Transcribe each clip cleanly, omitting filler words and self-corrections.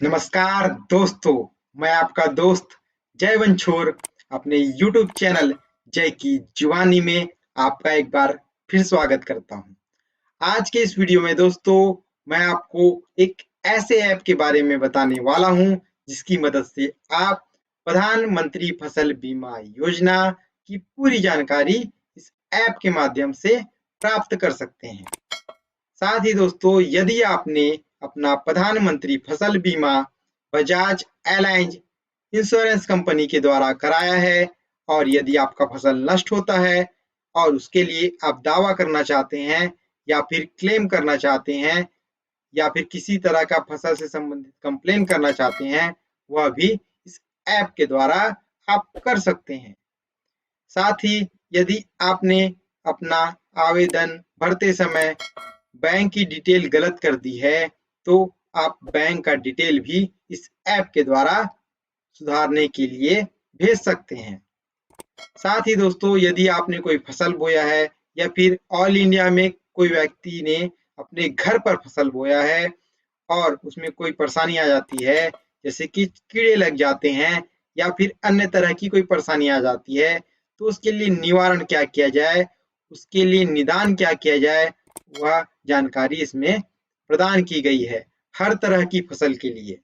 नमस्कार दोस्तों, मैं आपका दोस्त जय वंशोर अपने YouTube चैनल जय की जुबानी में आपका एक बार फिर स्वागत करता हूं। आज के इस वीडियो में दोस्तों मैं आपको एक ऐसे ऐप के बारे में बताने वाला हूं जिसकी मदद से आप प्रधानमंत्री फसल बीमा योजना की पूरी जानकारी इस ऐप के माध्यम से प्राप्त कर सकते हैं। साथ ही दोस्तों यदि आपने अपना प्रधानमंत्री फसल बीमा बजाज एलायंज इंश्योरेंस कंपनी के द्वारा कराया है और यदि आपका फसल नष्ट होता है और उसके लिए आप दावा करना चाहते हैं या फिर क्लेम करना चाहते हैं या फिर किसी तरह का फसल से संबंधित कंप्लेन करना चाहते हैं, वह भी इस ऐप के द्वारा आप कर सकते हैं। साथ ही यदि आपने अपना आवेदन भरते समय बैंक की डिटेल गलत कर दी है तो आप बैंक का डिटेल भी इस ऐप के द्वारा सुधारने के लिए भेज सकते हैं। साथ ही दोस्तों यदि आपने कोई फसल बोया है या फिर ऑल इंडिया में कोई व्यक्ति ने अपने घर पर फसल बोया है और उसमें कोई परेशानी आ जाती है, जैसे कि कीड़े लग जाते हैं या फिर अन्य तरह की कोई परेशानी आ जाती है, तो उसके लिए निवारण क्या किया जाए, उसके लिए निदान क्या किया जाए, वह जानकारी इसमें प्रदान की गई है हर तरह की फसल के लिए।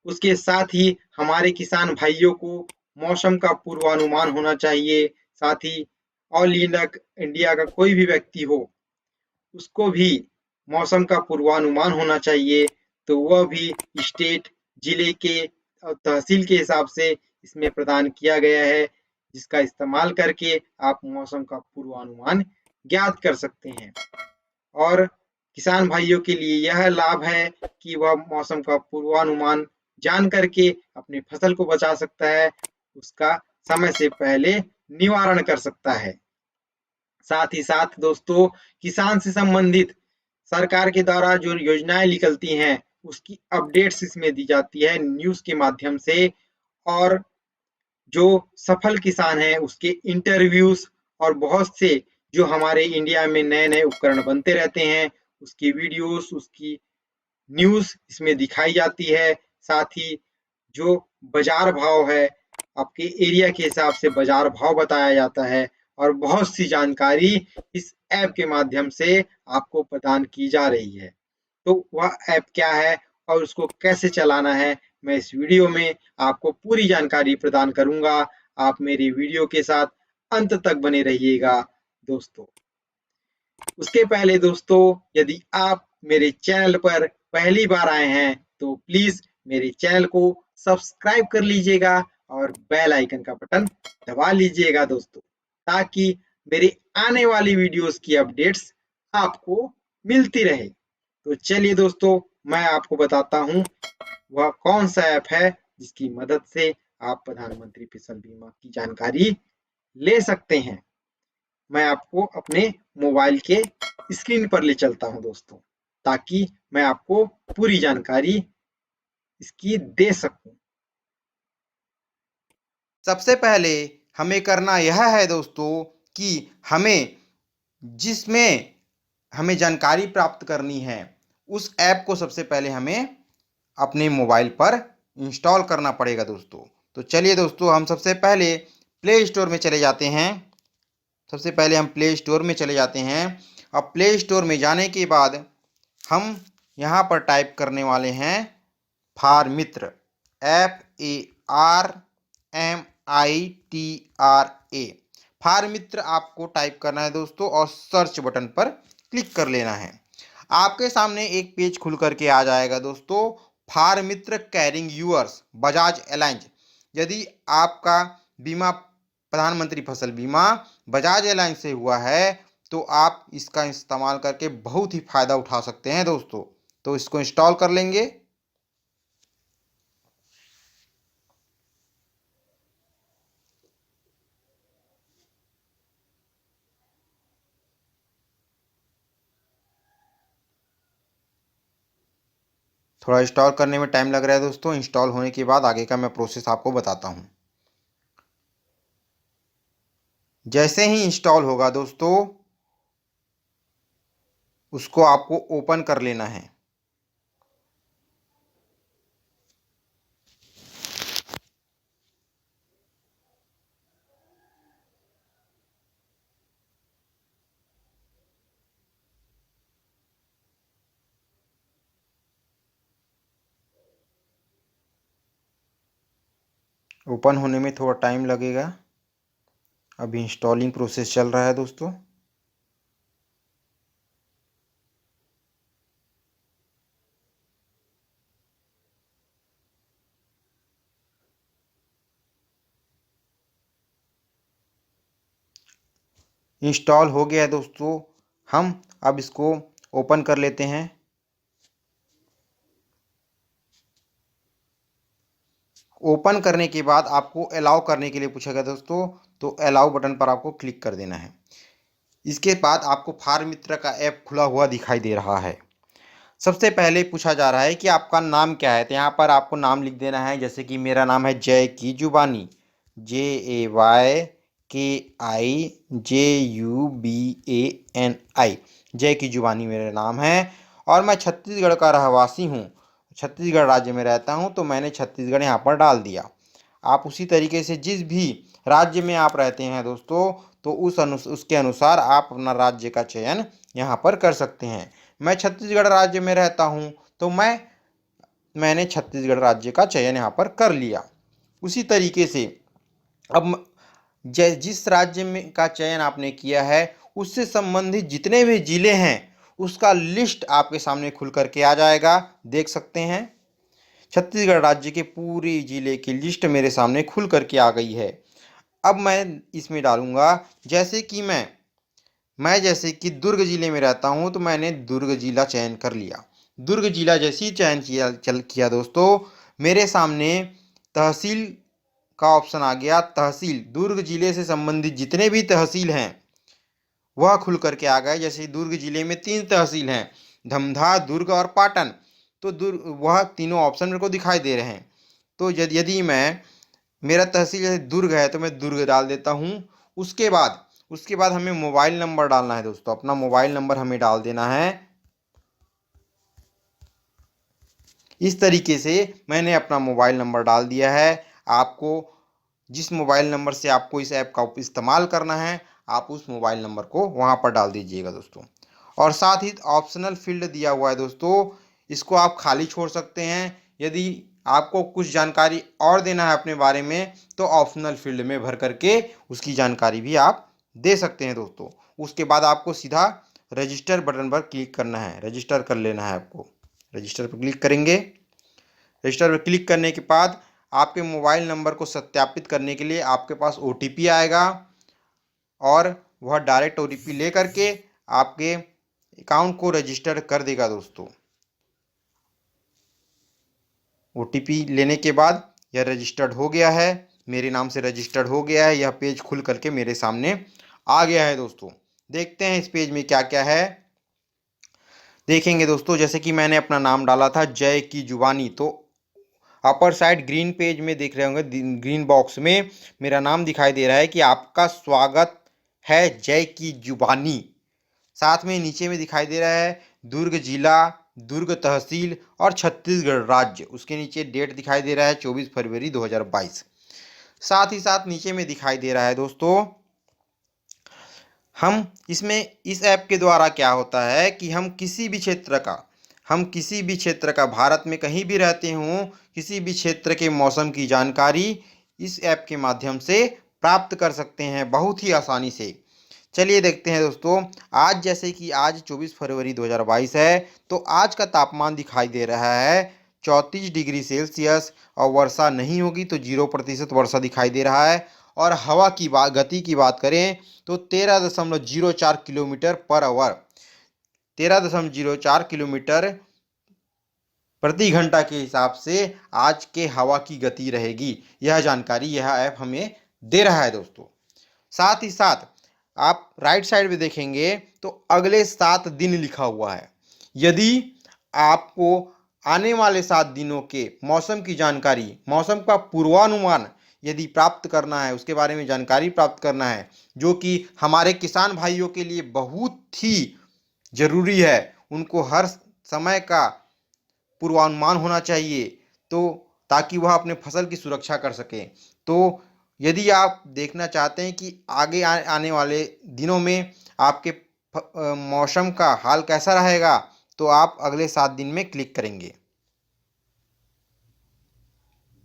उसके साथ ही हमारे किसान भाइयों को मौसम का पूर्वानुमान होना चाहिए। साथ ही ऑल इंडिया का कोई भी व्यक्ति हो, उसको भी मौसम का पूर्वानुमान होना चाहिए, तो वह भी स्टेट, जिले के और तहसील के हिसाब से इसमें प्रदान किया गया है, जिसका इस्तेमाल करके आप मौसम का पूर्वानुमान ज्ञात कर सकते हैं। और किसान भाइयों के लिए यह लाभ है कि वह मौसम का पूर्वानुमान जान करके अपनी फसल को बचा सकता है, उसका समय से पहले निवारण कर सकता है। साथ ही साथ दोस्तों किसान से संबंधित सरकार के द्वारा जो योजनाएं निकलती हैं उसकी अपडेट्स इसमें दी जाती है न्यूज़ के माध्यम से। और जो सफल किसान हैं उसके इंटरव्यूज और बहुत से जो हमारे इंडिया में नए-नए उपकरण बनते रहते हैं, उसकी वीडियोस, उसकी न्यूज़ इसमें दिखाई जाती है। साथ ही जो बाजार भाव है, आपके एरिया के हिसाब से बाजार भाव बताया जाता है और बहुत सी जानकारी इस ऐप के माध्यम से आपको प्रदान की जा रही है। तो वह ऐप क्या है और उसको कैसे चलाना है, मैं इस वीडियो में आपको पूरी जानकारी प्रदान करूँगा। आप मेरी वीडियो के साथ अंत तक बने रहिएगा दोस्तों। उसके पहले दोस्तों यदि आप मेरे चैनल पर पहली बार आए हैं तो प्लीज़ मेरे चैनल को सब्सक्राइब कर लीजिएगा और बेल आइकन का बटन दबा लीजिएगा दोस्तों, ताकि मेरे आने वाली वीडियोस की अपडेट्स आपको मिलती रहे। तो चलिए दोस्तों मैं आपको बताता हूँ वह कौन सा ऐप है जिसकी मदद से आप प्रधानमंत्री फसल बीमा की जानकारी ले सकते हैं। मैं आपको अपने मोबाइल के स्क्रीन पर ले चलता हूँ दोस्तों, ताकि मैं आपको पूरी जानकारी इसकी दे सकूं। सबसे पहले हमें करना यह है दोस्तों कि जिसमें हमें जानकारी प्राप्त करनी है उस ऐप को सबसे पहले हमें अपने मोबाइल पर इंस्टॉल करना पड़ेगा दोस्तों। तो चलिए दोस्तों हम सबसे पहले प्ले स्टोर में चले जाते हैं। सबसे पहले हम प्ले स्टोर में चले जाते हैं। अब प्ले स्टोर में जाने के बाद हम यहाँ पर टाइप करने वाले हैं फार्मित्र, FARMITRA। फार्मित्र आपको टाइप करना है दोस्तों और सर्च बटन पर क्लिक कर लेना है। आपके सामने एक पेज खुल करके आ जाएगा दोस्तों, फार्मित्र कैरिंग यूअर्स बजाज एलायंज। यदि आपका बीमा प्रधानमंत्री फसल बीमा बजाज एलायंस से हुआ है तो आप इसका इस्तेमाल करके बहुत ही फ़ायदा उठा सकते हैं दोस्तों। तो इसको इंस्टॉल कर लेंगे। थोड़ा इंस्टॉल करने में टाइम लग रहा है दोस्तों। इंस्टॉल होने के बाद आगे का मैं प्रोसेस आपको बताता हूँ। जैसे ही इंस्टॉल होगा दोस्तों उसको आपको ओपन कर लेना है। ओपन होने में थोड़ा टाइम लगेगा, अभी इंस्टॉलिंग प्रोसेस चल रहा है दोस्तों। इंस्टॉल हो गया है दोस्तों, हम अब इसको ओपन कर लेते हैं। ओपन करने के बाद आपको अलाउ करने के लिए पूछेगा दोस्तों, तो अलाउ बटन पर आपको क्लिक कर देना है। इसके बाद आपको फार्म मित्र का ऐप खुला हुआ दिखाई दे रहा है। सबसे पहले पूछा जा रहा है कि आपका नाम क्या है, तो यहाँ पर आपको नाम लिख देना है। जैसे कि मेरा नाम है जय की जुबानी, JAYKIJUBANI, जय की जुबानी मेरा नाम है। और मैं छत्तीसगढ़ का रहवासी हूँ, छत्तीसगढ़ राज्य में रहता हूँ, तो मैंने छत्तीसगढ़ यहाँ पर डाल दिया। आप उसी तरीके से जिस भी राज्य में आप रहते हैं दोस्तों, तो उसके अनुसार आप अपना राज्य का चयन यहाँ पर कर सकते हैं। मैं छत्तीसगढ़ राज्य में रहता हूँ, तो मैंने छत्तीसगढ़ राज्य का चयन यहाँ पर कर लिया। उसी तरीके से अब जिस राज्य में का चयन आपने किया है, उससे संबंधित जितने भी जिले हैं उसका लिस्ट आपके सामने खुल करके आ जाएगा, देख सकते हैं। छत्तीसगढ़ राज्य के पूरे जिले की लिस्ट मेरे सामने खुल करके आ गई है। अब मैं इसमें डालूंगा, जैसे कि मैं जैसे कि दुर्ग जिले में रहता हूं, तो मैंने दुर्ग जिला चयन कर लिया। दुर्ग जिला जैसे ही चयन किया दोस्तों, मेरे सामने तहसील का ऑप्शन आ गया। तहसील, दुर्ग जिले से संबंधित जितने भी तहसील हैं वह खुल करके आ गए। जैसे दुर्ग जिले में 3 तहसील हैं, धमधा, दुर्ग और पाटन। तो वह तीनों ऑप्शन मेरे को दिखाई दे रहे हैं। तो यदि मेरा तहसील जैसे दुर्ग है, तो मैं दुर्ग डाल देता हूँ। उसके बाद हमें मोबाइल नंबर डालना है दोस्तों, अपना मोबाइल नंबर हमें डाल देना है। इस तरीके से मैंने अपना मोबाइल नंबर डाल दिया है। आपको जिस मोबाइल नंबर से आपको इस ऐप का इस्तेमाल करना है, आप उस मोबाइल नंबर को वहाँ पर डाल दीजिएगा दोस्तों। और साथ ही ऑप्शनल फील्ड दिया हुआ है दोस्तों, इसको आप खाली छोड़ सकते हैं। यदि आपको कुछ जानकारी और देना है अपने बारे में, तो ऑप्शनल फील्ड में भर करके उसकी जानकारी भी आप दे सकते हैं दोस्तों। उसके बाद आपको सीधा रजिस्टर बटन पर क्लिक करना है, रजिस्टर कर लेना है आपको। रजिस्टर पर क्लिक करेंगे। रजिस्टर पर क्लिक करने के बाद आपके मोबाइल नंबर को सत्यापित करने के लिए आपके पास OTP आएगा, और वह डायरेक्ट OTP ले करके आपके अकाउंट को रजिस्टर कर देगा दोस्तों। OTP लेने के बाद यह रजिस्टर्ड हो गया है, मेरे नाम से रजिस्टर्ड हो गया है। यह पेज खुल करके मेरे सामने आ गया है दोस्तों। देखते हैं इस पेज में क्या क्या है। देखेंगे दोस्तों, जैसे कि मैंने अपना नाम डाला था जय की जुबानी, तो अपर साइड ग्रीन पेज में देख रहे होंगे, ग्रीन बॉक्स में मेरा नाम दिखाई दे रहा है कि आपका स्वागत है जय की जुबानी। साथ में नीचे में दिखाई दे रहा है दुर्ग जिला, दुर्ग तहसील और छत्तीसगढ़ राज्य। उसके नीचे डेट दिखाई दे रहा है 24 फरवरी 2022। साथ ही साथ नीचे में दिखाई दे रहा है दोस्तों, हम इसमें इस ऐप के द्वारा क्या होता है कि हम किसी भी क्षेत्र का भारत में कहीं भी रहते हों, किसी भी क्षेत्र के मौसम की जानकारी इस ऐप के माध्यम से प्राप्त कर सकते हैं बहुत ही आसानी से। चलिए देखते हैं दोस्तों, आज जैसे कि आज 24 फरवरी 2022 है, तो आज का तापमान दिखाई दे रहा है 34 डिग्री सेल्सियस, और वर्षा नहीं होगी तो 0% वर्षा दिखाई दे रहा है। और हवा की गति की बात करें तो 13.04 किलोमीटर पर आवर, 13.04 किलोमीटर प्रति घंटा के हिसाब से आज के हवा की गति रहेगी। यह जानकारी यह ऐप हमें दे रहा है दोस्तों। साथ ही साथ आप राइट साइड में देखेंगे तो अगले 7 दिन लिखा हुआ है। यदि आपको आने वाले 7 दिनों के मौसम की जानकारी, मौसम का पूर्वानुमान यदि प्राप्त करना है, उसके बारे में जानकारी प्राप्त करना है, जो कि हमारे किसान भाइयों के लिए बहुत ही जरूरी है, उनको हर समय का पूर्वानुमान होना चाहिए, तो ताकि वह अपने फसल की सुरक्षा कर सकें। तो यदि आप देखना चाहते हैं कि आगे आने वाले दिनों में आपके मौसम का हाल कैसा रहेगा, तो आप अगले 7 दिन में क्लिक करेंगे।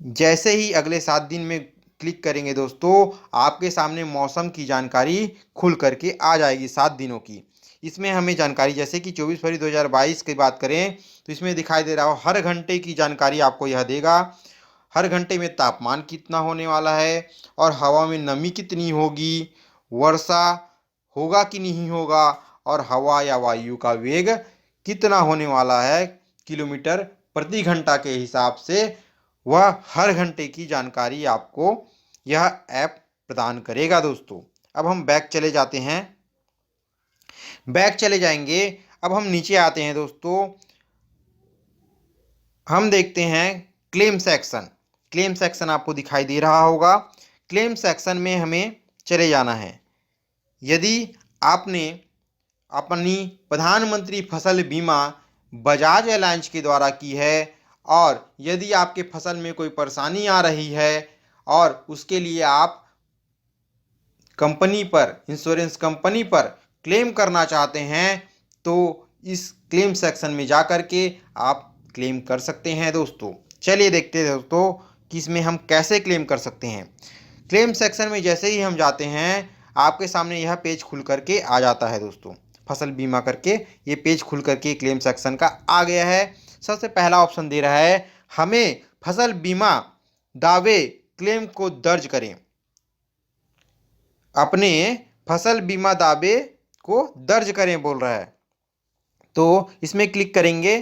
जैसे ही अगले 7 दिन में क्लिक करेंगे दोस्तों, आपके सामने मौसम की जानकारी खुल करके आ जाएगी 7 दिनों की। इसमें हमें जानकारी जैसे कि 24 फरवरी 2022 की बात करें तो इसमें दिखाई दे रहा हो हर घंटे की जानकारी आपको यह देगा। हर घंटे में तापमान कितना होने वाला है और हवा में नमी कितनी होगी, वर्षा होगा कि नहीं होगा, और हवा या वायु का वेग कितना होने वाला है किलोमीटर प्रति घंटा के हिसाब से, वह हर घंटे की जानकारी आपको यह ऐप प्रदान करेगा दोस्तों। अब हम बैक चले जाते हैं, बैक चले जाएंगे। अब हम नीचे आते हैं दोस्तों, हम देखते हैं क्लेम सेक्शन। क्लेम सेक्शन आपको दिखाई दे रहा होगा। क्लेम सेक्शन में हमें चले जाना है। यदि आपने अपनी प्रधानमंत्री फसल बीमा बजाज एलायंस के द्वारा की है और यदि आपके फसल में कोई परेशानी आ रही है और उसके लिए आप कंपनी पर, इंश्योरेंस कंपनी पर क्लेम करना चाहते हैं तो इस क्लेम सेक्शन में जा कर के आप क्लेम कर सकते हैं दोस्तों। चलिए देखते हैं दोस्तों कि इसमें हम कैसे क्लेम कर सकते हैं। क्लेम सेक्शन में जैसे ही हम जाते हैं आपके सामने यह पेज खुल करके आ जाता है दोस्तों। फसल बीमा करके ये पेज खुल करके क्लेम सेक्शन का आ गया है। सबसे पहला ऑप्शन दे रहा है हमें फसल बीमा दावे क्लेम को दर्ज करें, अपने फसल बीमा दावे को दर्ज करें बोल रहा है। तो इसमें क्लिक करेंगे।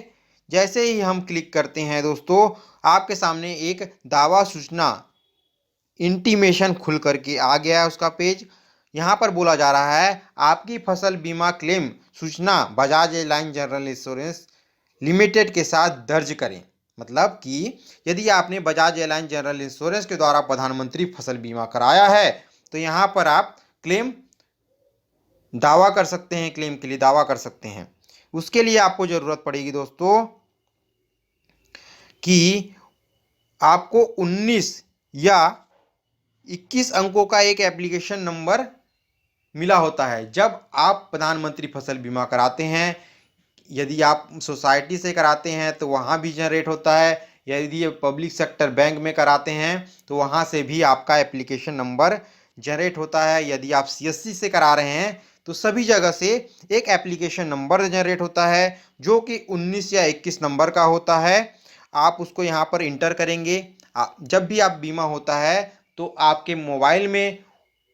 जैसे ही हम क्लिक करते हैं दोस्तों आपके सामने एक दावा सूचना इंटीमेशन खुल करके आ गया है उसका पेज। यहाँ पर बोला जा रहा है आपकी फसल बीमा क्लेम सूचना Bajaj Allianz general insurance limited के साथ दर्ज करें। मतलब कि यदि आपने बजाज एलायंस जनरल इंश्योरेंस के द्वारा प्रधानमंत्री फसल बीमा कराया है तो यहाँ पर आप क्लेम दावा कर सकते हैं, क्लेम के लिए दावा कर सकते हैं। उसके लिए आपको ज़रूरत पड़ेगी दोस्तों कि आपको 19 या 21 अंकों का एक एप्लीकेशन नंबर मिला होता है जब आप प्रधानमंत्री फसल बीमा कराते हैं। यदि आप सोसाइटी से कराते हैं तो वहाँ भी जनरेट होता है, यदि पब्लिक सेक्टर बैंक में कराते हैं तो वहाँ से भी आपका एप्लीकेशन नंबर जनरेट होता है। यदि आप सीएससी से करा रहे हैं तो सभी जगह से एक एप्लीकेशन नंबर जनरेट होता है जो कि 19 या 21 नंबर का होता है। आप उसको यहाँ पर इंटर करेंगे। जब भी आप बीमा होता है तो आपके मोबाइल में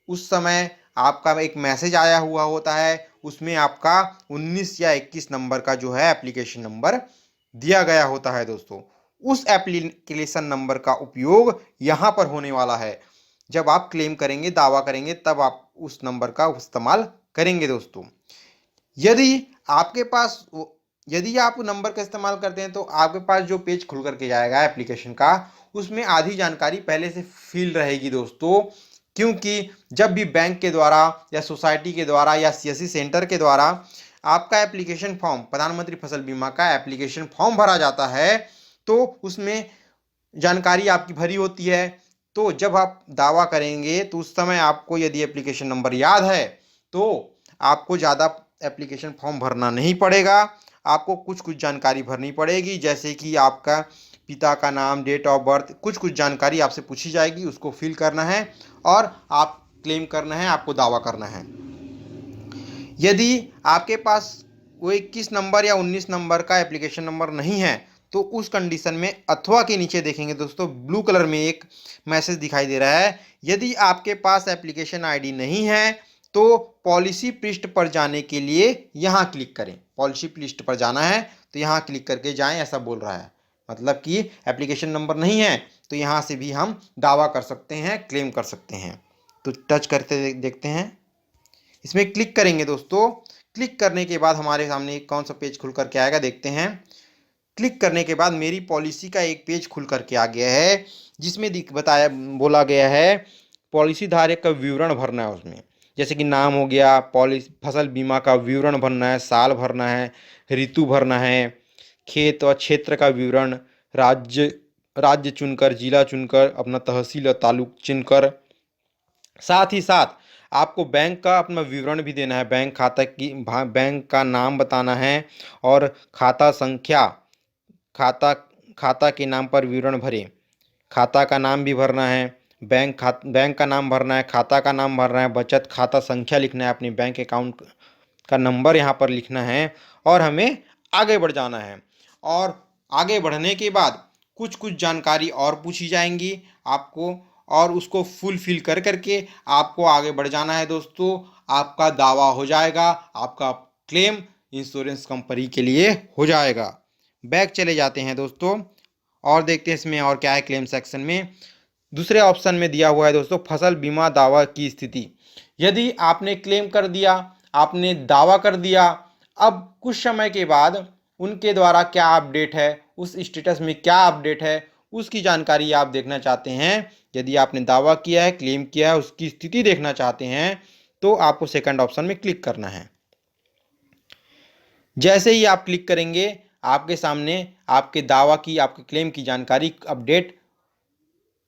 उस समय आपका एक मैसेज आया हुआ होता है, उसमें आपका 19 या 21 नंबर का जो है एप्लीकेशन नंबर दिया गया होता है दोस्तों। उस एप्लीकेशन नंबर का उपयोग यहाँ पर होने वाला है। जब आप क्लेम करेंगे, दावा करेंगे, तब आप उस नंबर का इस्तेमाल करेंगे दोस्तों। यदि आपके पास यदि आप नंबर का इस्तेमाल करते हैं तो आपके पास जो पेज खुल करके जाएगा एप्लीकेशन का, उसमें आधी जानकारी पहले से फिल रहेगी दोस्तों। क्योंकि जब भी बैंक के द्वारा या सोसाइटी के द्वारा या सीएससी सेंटर के द्वारा आपका एप्लीकेशन फॉर्म, प्रधानमंत्री फसल बीमा का एप्लीकेशन फॉर्म भरा जाता है तो उसमें जानकारी आपकी भरी होती है। तो जब आप दावा करेंगे तो उस समय आपको यदि एप्लीकेशन नंबर याद है तो आपको ज़्यादा एप्लीकेशन फॉर्म भरना नहीं पड़ेगा। आपको कुछ कुछ जानकारी भरनी पड़ेगी, जैसे कि आपका पिता का नाम, डेट ऑफ बर्थ, कुछ कुछ जानकारी आपसे पूछी जाएगी, उसको फिल करना है और आप क्लेम करना है, आपको दावा करना है। यदि आपके पास वो 21 नंबर या 19 नंबर का एप्लीकेशन नंबर नहीं है तो उस कंडीशन में अथवा के नीचे देखेंगे दोस्तों ब्लू कलर में एक मैसेज दिखाई दे रहा है, यदि आपके पास एप्लीकेशन आईडी नहीं है तो पॉलिसी पृष्ठ पर जाने के लिए यहाँ क्लिक करें। पॉलिसी पृष्ठ पर जाना है तो यहाँ क्लिक करके जाएं, ऐसा बोल रहा है। मतलब कि एप्लीकेशन नंबर नहीं है तो यहाँ से भी हम दावा कर सकते हैं, क्लेम कर सकते हैं। तो टच करते देखते हैं, इसमें क्लिक करेंगे दोस्तों। क्लिक करने के बाद हमारे सामने कौन सा पेज खुल करके आएगा देखते हैं। क्लिक करने के बाद मेरी पॉलिसी का एक पेज खुल करके आ गया है जिसमें बोला गया है पॉलिसी धारक का विवरण भरना है। उसमें जैसे कि नाम हो गया, पॉलिसी फसल बीमा का विवरण भरना है, साल भरना है, ऋतु भरना है, खेत और क्षेत्र का विवरण, राज्य चुनकर, जिला चुनकर, अपना तहसील और तालुक चुनकर, साथ ही साथ आपको बैंक का अपना विवरण भी देना है। बैंक का नाम बताना है और खाता संख्या, खाता के नाम पर विवरण भरें, खाता का नाम भी भरना है बैंक का नाम भरना है, खाता का नाम भरना है, बचत खाता संख्या लिखना है, अपनी बैंक अकाउंट का नंबर यहाँ पर लिखना है और हमें आगे बढ़ जाना है। और आगे बढ़ने के बाद कुछ कुछ जानकारी और पूछी जाएंगी आपको, और उसको फुलफिल कर करके आपको आगे बढ़ जाना है दोस्तों। आपका दावा हो जाएगा, आपका क्लेम इंश्योरेंस कंपनी के लिए हो जाएगा। बैक चले जाते हैं दोस्तों और देखते हैं इसमें और क्या है। क्लेम सेक्शन में दूसरे ऑप्शन में दिया हुआ है दोस्तों, फसल बीमा दावा की स्थिति। यदि आपने क्लेम कर दिया, आपने दावा कर दिया, अब कुछ समय के बाद उनके द्वारा क्या अपडेट है, उस स्टेटस में क्या अपडेट है, उसकी जानकारी आप देखना चाहते हैं। यदि आपने दावा किया है, क्लेम किया है, उसकी स्थिति देखना चाहते हैं तो आपको सेकंड ऑप्शन में क्लिक करना है। जैसे ही आप क्लिक करेंगे आपके सामने आपके दावा की, आपके क्लेम की जानकारी अपडेट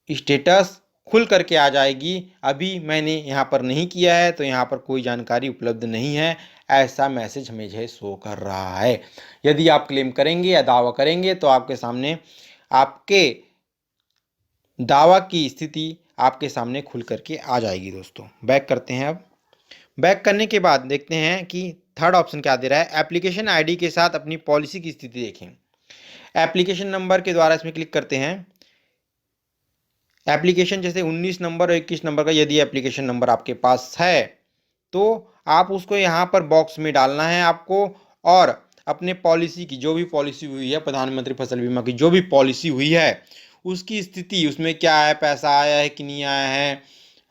स्टेटस खुल करके आ जाएगी। अभी मैंने यहाँ पर नहीं किया है तो यहाँ पर कोई जानकारी उपलब्ध नहीं है, ऐसा मैसेज मुझे शो कर रहा है। यदि आप क्लेम करेंगे या दावा करेंगे तो आपके सामने आपके दावा की स्थिति आपके सामने खुल करके आ जाएगी दोस्तों। बैक करते हैं। अब बैक करने के बाद देखते हैं कि थर्ड ऑप्शन क्या दे रहा है। एप्लीकेशन आईडी के साथ अपनी पॉलिसी की स्थिति देखें। एप्लीकेशन नंबर के द्वारा इसमें क्लिक करते हैं। एप्लीकेशन जैसे 19 नंबर और 21 नंबर का यदि एप्लीकेशन नंबर आपके पास है तो आप उसको यहाँ पर बॉक्स में डालना है आपको, और अपने पॉलिसी की जो भी पॉलिसी हुई है, प्रधानमंत्री फसल बीमा की जो भी पॉलिसी हुई है उसकी स्थिति, उसमें क्या है, पैसा आया है कि नहीं आया है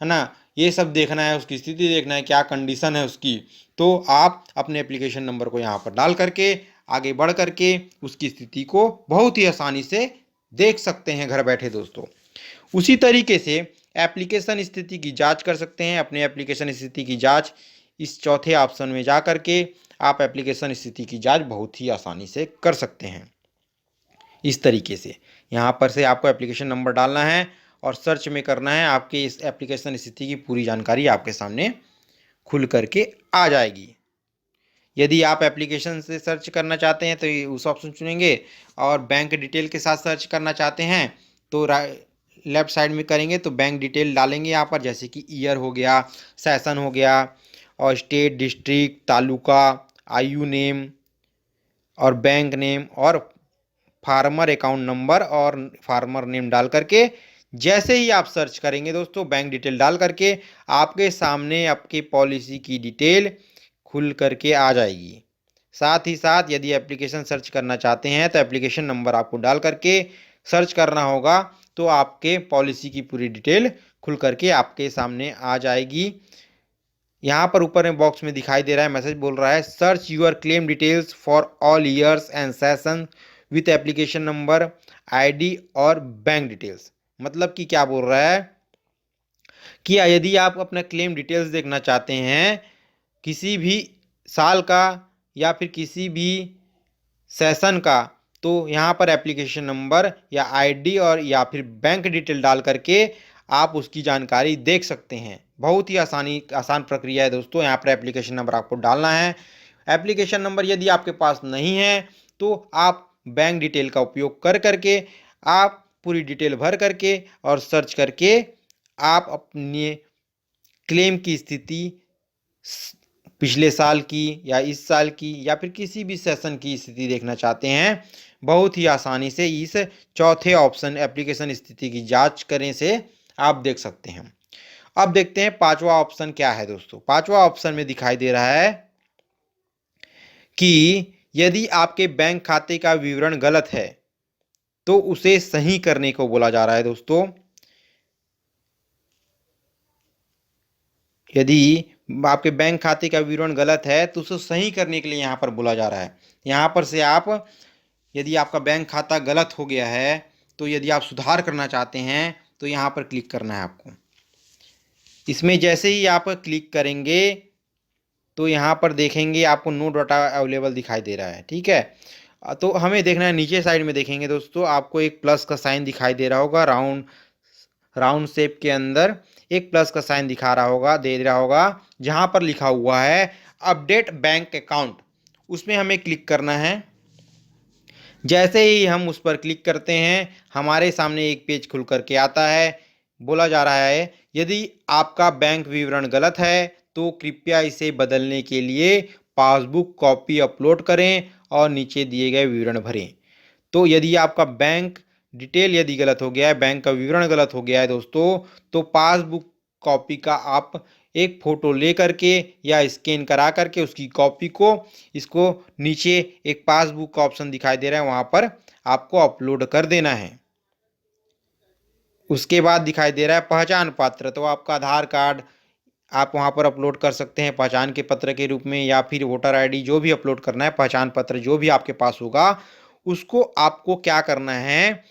ना, ये सब देखना है, उसकी स्थिति देखना है, क्या कंडीशन है उसकी। तो आप अपने एप्लीकेशन नंबर को यहाँ पर डाल करके आगे बढ़ करके उसकी स्थिति को बहुत ही आसानी से देख सकते हैं घर बैठे दोस्तों। उसी तरीके से एप्लीकेशन स्थिति की जांच कर सकते हैं। अपने एप्लीकेशन स्थिति की जांच इस चौथे ऑप्शन में जा करके आप एप्लीकेशन स्थिति की जांच बहुत ही आसानी से कर सकते हैं। इस तरीके से यहाँ पर से आपको एप्लीकेशन नंबर डालना है और सर्च में करना है, आपके इस एप्लीकेशन स्थिति की पूरी जानकारी आपके सामने खुल करके आ जाएगी। यदि आप एप्लीकेशन से सर्च करना चाहते हैं तो उस ऑप्शन चुनेंगे, और बैंक डिटेल के साथ सर्च करना चाहते हैं तो लेफ्ट साइड में करेंगे तो बैंक डिटेल डालेंगे यहाँ पर, जैसे कि ईयर हो गया, सेशन हो गया, और स्टेट, डिस्ट्रिक्ट, तालुका, आयु नेम और बैंक नेम और फार्मर अकाउंट नंबर और फार्मर नेम डाल करके जैसे ही आप सर्च करेंगे दोस्तों बैंक डिटेल डाल करके आपके सामने आपकी पॉलिसी की डिटेल खुल करके आ जाएगी। साथ ही साथ यदि एप्लीकेशन सर्च करना चाहते हैं तो एप्लीकेशन नंबर आपको डाल करके सर्च करना होगा, तो आपके पॉलिसी की पूरी डिटेल खुल करके आपके सामने आ जाएगी। यहाँ पर ऊपर में बॉक्स में दिखाई दे रहा है, मैसेज बोल रहा है search your claim details for all years and session with application number, ID और बैंक डिटेल्स। मतलब कि क्या बोल रहा है कि यदि आप अपना क्लेम डिटेल्स देखना चाहते हैं किसी भी साल का या फिर किसी भी सेशन का, तो यहाँ पर एप्लीकेशन नंबर या आईडी और या फिर बैंक डिटेल डाल करके आप उसकी जानकारी देख सकते हैं। बहुत ही आसान प्रक्रिया है दोस्तों। यहाँ पर एप्लीकेशन नंबर आपको डालना है। एप्लीकेशन नंबर यदि आपके पास नहीं है तो आप बैंक डिटेल का उपयोग कर करके आप पूरी डिटेल भर करके और सर्च करके आप अपने क्लेम की स्थिति पिछले साल की या इस साल की या फिर किसी भी सेशन की स्थिति देखना चाहते हैं, बहुत ही आसानी से इस चौथे ऑप्शन एप्लीकेशन स्थिति की जांच करने से आप देख सकते हैं। अब देखते हैं पांचवा ऑप्शन क्या है दोस्तों। पांचवा ऑप्शन में दिखाई दे रहा है कि यदि आपके बैंक खाते का विवरण गलत है तो उसे सही करने को बोला जा रहा है दोस्तों। यदि आपके बैंक खाते का विवरण गलत है तो उसे सही करने के लिए यहाँ पर बोला जा रहा है। यहाँ पर से आप यदि आपका बैंक खाता गलत हो गया है तो यदि आप सुधार करना चाहते हैं तो यहाँ पर क्लिक करना है आपको। इसमें जैसे ही आप क्लिक करेंगे तो यहाँ पर देखेंगे आपको नो डाटा अवेलेबल दिखाई दे रहा है, ठीक है। तो हमें देखना है नीचे साइड में देखेंगे दोस्तों, आपको एक प्लस का साइन दिखाई दे रहा होगा, राउंड शेप के अंदर एक प्लस का साइन दे रहा होगा जहां पर लिखा हुआ है अपडेट बैंक अकाउंट। उसमें हमें क्लिक करना है। जैसे ही हम उस पर क्लिक करते हैं हमारे सामने एक पेज खुल करके आता है। बोला जा रहा है यदि आपका बैंक विवरण गलत है तो कृपया इसे बदलने के लिए पासबुक कॉपी अपलोड करें और नीचे दिए गए विवरण भरें। तो यदि आपका बैंक डिटेल यदि गलत हो गया है, बैंक का विवरण गलत हो गया है दोस्तों, तो पासबुक कॉपी का आप एक फ़ोटो ले करके या स्कैन करा करके उसकी कॉपी को इसको नीचे एक पासबुक का ऑप्शन दिखाई दे रहा है वहाँ पर आपको अपलोड कर देना है। उसके बाद दिखाई दे रहा है पहचान पत्र, तो आपका आधार कार्ड आप वहाँ पर अपलोड कर सकते हैं पहचान के पत्र के रूप में, या फिर वोटर आईडी जो भी अपलोड करना है, पहचान पत्र जो भी आपके पास होगा उसको आपको क्या करना है,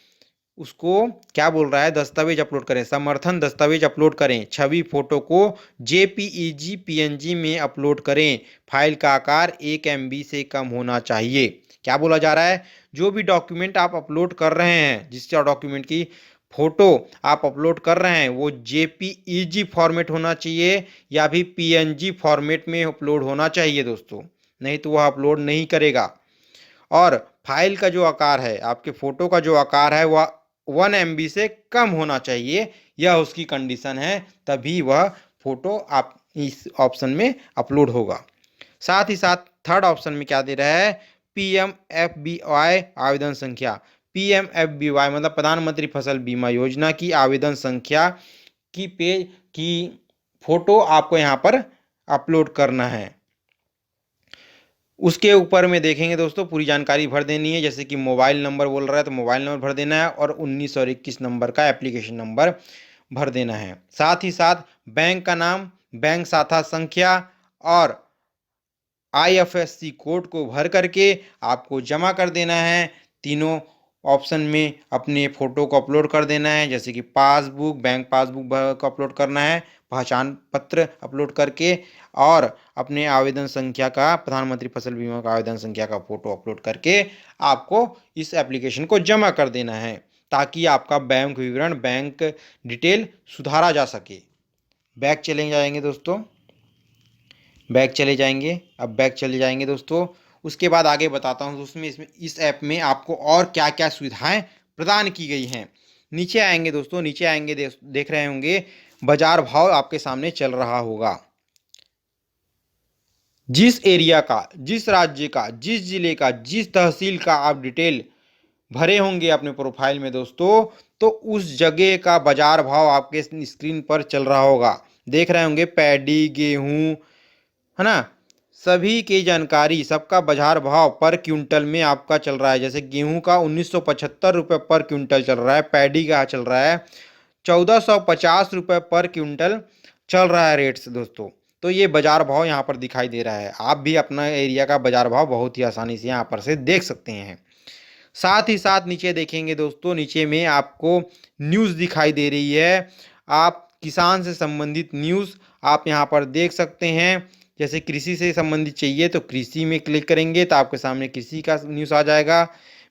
उसको क्या बोल रहा है, दस्तावेज अपलोड करें, समर्थन दस्तावेज अपलोड करें, छवि फोटो को जेपीईजी पीएनजी में अपलोड करें, फाइल का आकार 1 MB से कम होना चाहिए। क्या बोला जा रहा है, जो भी डॉक्यूमेंट आप अपलोड कर रहे हैं, जिस डॉक्यूमेंट की फोटो आप अपलोड कर रहे हैं वो जेपीईजी फॉर्मेट होना चाहिए या भी पीएनजी फॉर्मेट में अपलोड होना चाहिए दोस्तों, नहीं तो वह अपलोड नहीं करेगा। और फाइल का जो आकार है, आपके फोटो का जो आकार है वह 1 MB से कम होना चाहिए, यह उसकी कंडीशन है, तभी वह फोटो आप इस ऑप्शन में अपलोड होगा। साथ ही साथ थर्ड ऑप्शन में क्या दे रहा है, PMFBY आवेदन संख्या। PMFBY मतलब प्रधानमंत्री फसल बीमा योजना की आवेदन संख्या की पेज की फोटो आपको यहाँ पर अपलोड करना है। उसके ऊपर में देखेंगे दोस्तों पूरी जानकारी भर देनी है, जैसे कि मोबाइल नंबर बोल रहा है तो मोबाइल नंबर भर देना है और 19 और 21 नंबर का एप्लीकेशन नंबर भर देना है। साथ ही साथ बैंक का नाम, बैंक शाखा संख्या और IFSC कोड को भर करके आपको जमा कर देना है। तीनों ऑप्शन में अपने फ़ोटो को अपलोड कर देना है, जैसे कि पासबुक, बैंक पासबुक को अपलोड करना है, पहचान पत्र अपलोड करके और अपने आवेदन संख्या का, प्रधानमंत्री फसल बीमा का आवेदन संख्या का फ़ोटो अपलोड करके आपको इस एप्लीकेशन को जमा कर देना है, ताकि आपका बैंक विवरण, बैंक डिटेल सुधारा जा सके। बैक चले जाएंगे दोस्तों, बैक चले जाएंगे, अब बैक चले जाएंगे दोस्तों। उसके बाद आगे बताता हूँ उसमें इस ऐप में आपको और क्या क्या सुविधाएं प्रदान की गई हैं। नीचे आएंगे दोस्तों, नीचे आएंगे देख रहे होंगे बाजार भाव आपके सामने चल रहा होगा। जिस एरिया का, जिस राज्य का, जिस जिले का, जिस तहसील का आप डिटेल भरे होंगे अपने प्रोफाइल में दोस्तों, तो उस जगह का बाजार भाव आपके स्क्रीन पर चल रहा होगा। देख रहे होंगे पैडी, गेहूँ, है ना, सभी की जानकारी, सबका बाजार भाव पर क्विंटल में आपका चल रहा है। जैसे गेहूं का 1975 रुपये पर क्विंटल चल रहा है, पैडी का चल रहा है 1450 रुपये पर क्विंटल चल रहा है रेट से दोस्तों। तो ये बाजार भाव यहाँ पर दिखाई दे रहा है, आप भी अपना एरिया का बाजार भाव बहुत ही आसानी से यहाँ पर से देख सकते हैं। साथ ही साथ नीचे देखेंगे दोस्तों, नीचे में आपको न्यूज़ दिखाई दे रही है, आप किसान से संबंधित न्यूज़ आप यहाँ पर देख सकते हैं। जैसे कृषि से संबंधित चाहिए तो कृषि में क्लिक करेंगे तो आपके सामने कृषि का न्यूज़ आ जाएगा।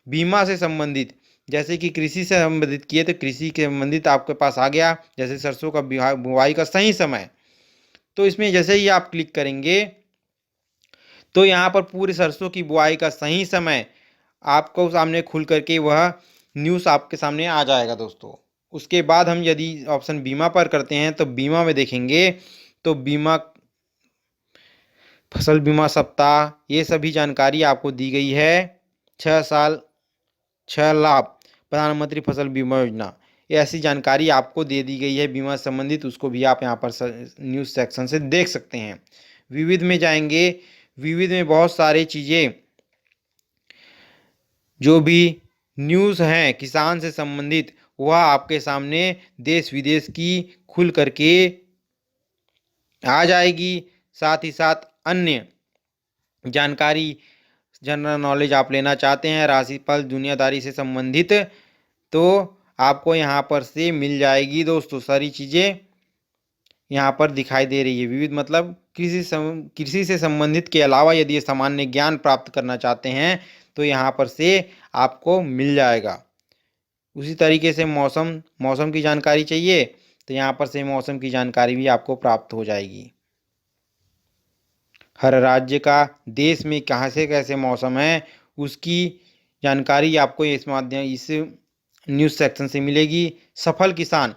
बीमा से संबंधित, जैसे कि कृषि से संबंधित किए तो कृषि के संबंधित आपके पास आ गया, जैसे सरसों का बुआई का सही समय, तो इसमें जैसे ही आप क्लिक करेंगे तो यहाँ पर पूरे सरसों की बुआई का सही समय आपको सामने खुल करके वह न्यूज़ आपके सामने आ जाएगा दोस्तों। उसके बाद हम यदि ऑप्शन बीमा पर करते हैं तो बीमा में देखेंगे तो बीमा, फसल बीमा सप्ताह, ये सभी जानकारी आपको दी गई है। 6 साल 6 लाभ प्रधानमंत्री फसल बीमा योजना, ये ऐसी जानकारी आपको दे दी गई है बीमा से संबंधित, उसको भी आप यहाँ पर न्यूज़ सेक्शन से देख सकते हैं। विविध में जाएंगे, विविध में बहुत सारी चीज़ें जो भी न्यूज़ हैं किसान से संबंधित वह आपके सामने देश विदेश की खुल करके आ जाएगी। साथ ही साथ अन्य जानकारी, जनरल नॉलेज आप लेना चाहते हैं, राशिफल, दुनियादारी से संबंधित, तो आपको यहाँ पर से मिल जाएगी दोस्तों। सारी चीज़ें यहाँ पर दिखाई दे रही है। विविध मतलब कृषि से संबंधित के अलावा यदि सामान्य ज्ञान प्राप्त करना चाहते हैं तो यहाँ पर से आपको मिल जाएगा। उसी तरीके से मौसम की जानकारी चाहिए तो यहाँ पर से मौसम की जानकारी भी आपको प्राप्त हो जाएगी। हर राज्य का, देश में कहाँ से कैसे मौसम है उसकी जानकारी आपको इस न्यूज़ सेक्शन से मिलेगी। सफल किसान,